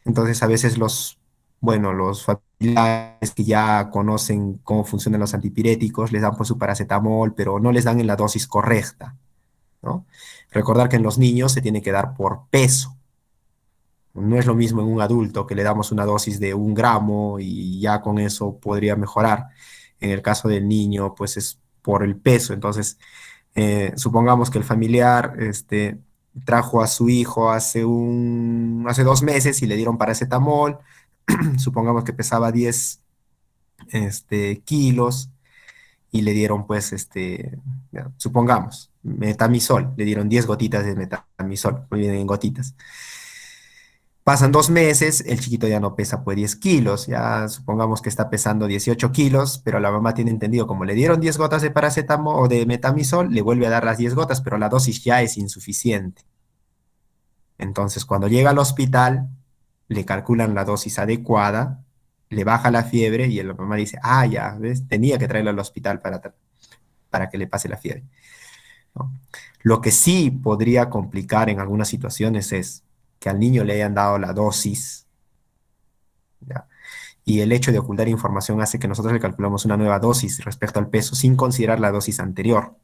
Entonces a veces los familiares que ya conocen cómo funcionan los antipiréticos les dan pues su paracetamol, pero no les dan en la dosis correcta, ¿no? Recordar que en los niños se tiene que dar por peso. No es lo mismo en un adulto que le damos una dosis de 1 gramo y ya con eso podría mejorar. En el caso del niño, pues es por el peso. Entonces, supongamos que el familiar trajo a su hijo hace 2 meses y le dieron paracetamol. Supongamos que pesaba 10 kilos y le dieron, pues, ya, supongamos, metamisol. Le dieron 10 gotitas de metamisol, muy bien en gotitas. Pasan 2 meses, el chiquito ya no pesa pues 10 kilos, ya supongamos que está pesando 18 kilos, pero la mamá tiene entendido, como le dieron 10 gotas de paracetamol o de metamisol, le vuelve a dar las 10 gotas, pero la dosis ya es insuficiente. Entonces, cuando llega al hospital, le calculan la dosis adecuada, le baja la fiebre y la mamá dice, ah, ya, ¿ves? Tenía que traerlo al hospital para que le pase la fiebre, ¿no? Lo que sí podría complicar en algunas situaciones es que al niño le hayan dado la dosis, ¿ya? Y el hecho de ocultar información hace que nosotros le calculamos una nueva dosis respecto al peso sin considerar la dosis anterior.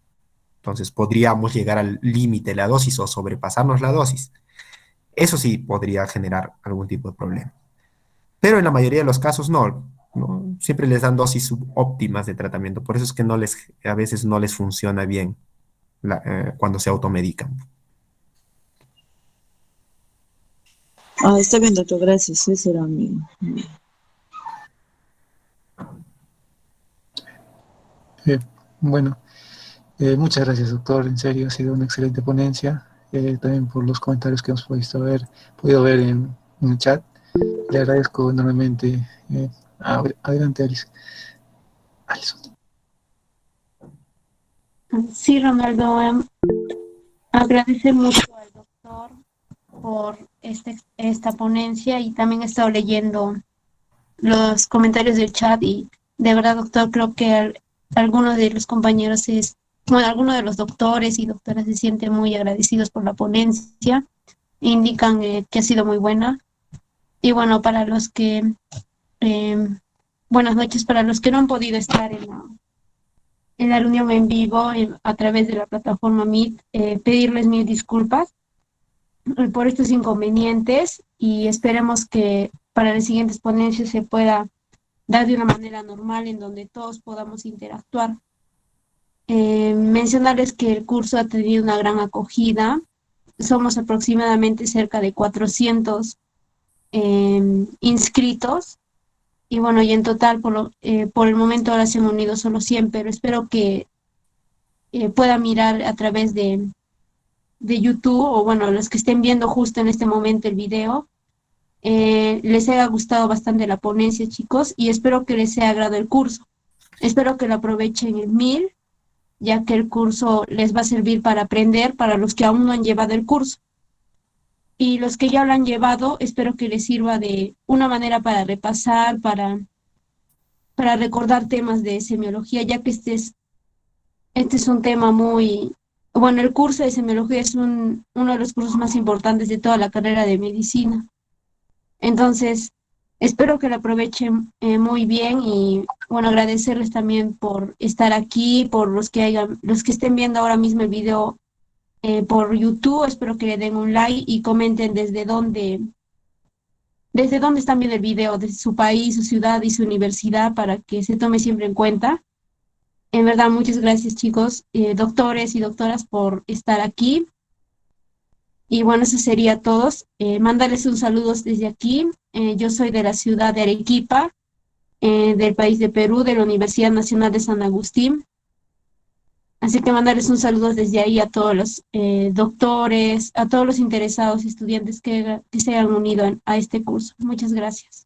Entonces podríamos llegar al límite de la dosis o sobrepasarnos la dosis. Eso sí podría generar algún tipo de problema. Pero en la mayoría de los casos no. Siempre les dan dosis subóptimas de tratamiento. Por eso es que a veces no les funciona bien cuando se automedican. Está bien, doctor, gracias. Ese era Bueno, muchas gracias, doctor. En serio, ha sido una excelente ponencia. También por los comentarios que hemos podido ver en el chat. Le agradezco enormemente. Adelante, Alison. Sí, Ronaldo, agradecer mucho al doctor por esta ponencia y también he estado leyendo los comentarios del chat y de verdad, doctor, creo que algunos de los compañeros algunos de los doctores y doctoras se sienten muy agradecidos por la ponencia, indican que ha sido muy buena. Y bueno, buenas noches para los que no han podido estar en la reunión en vivo a través de la plataforma Meet, pedirles mil disculpas por estos inconvenientes y esperemos que para las siguientes ponencias se pueda dar de una manera normal en donde todos podamos interactuar. Mencionarles que el curso ha tenido una gran acogida. Somos aproximadamente cerca de 400 inscritos y bueno, y en total por el momento ahora se han unido solo 100, pero espero que pueda mirar a través de de YouTube, o bueno, los que estén viendo justo en este momento el video, les haya gustado bastante la ponencia, chicos, y espero que les sea agrado el curso. Espero que lo aprovechen en 1000, ya que el curso les va a servir para aprender para los que aún no han llevado el curso. Y los que ya lo han llevado, espero que les sirva de una manera para repasar, para recordar temas de semiología, ya que este es un tema muy... Bueno, el curso de semiología es uno de los cursos más importantes de toda la carrera de medicina. Entonces, espero que lo aprovechen muy bien y, bueno, agradecerles también por estar aquí, por los que estén viendo ahora mismo el video por YouTube. Espero que le den un like y comenten desde dónde están viendo el video, desde su país, su ciudad y su universidad, para que se tome siempre en cuenta. En verdad, muchas gracias, chicos, doctores y doctoras, por estar aquí. Y bueno, eso sería todo. Mandarles un saludo desde aquí. Yo soy de la ciudad de Arequipa, del país de Perú, de la Universidad Nacional de San Agustín. Así que mandarles un saludo desde ahí a todos los doctores, a todos los interesados y estudiantes que se hayan unido a este curso. Muchas gracias.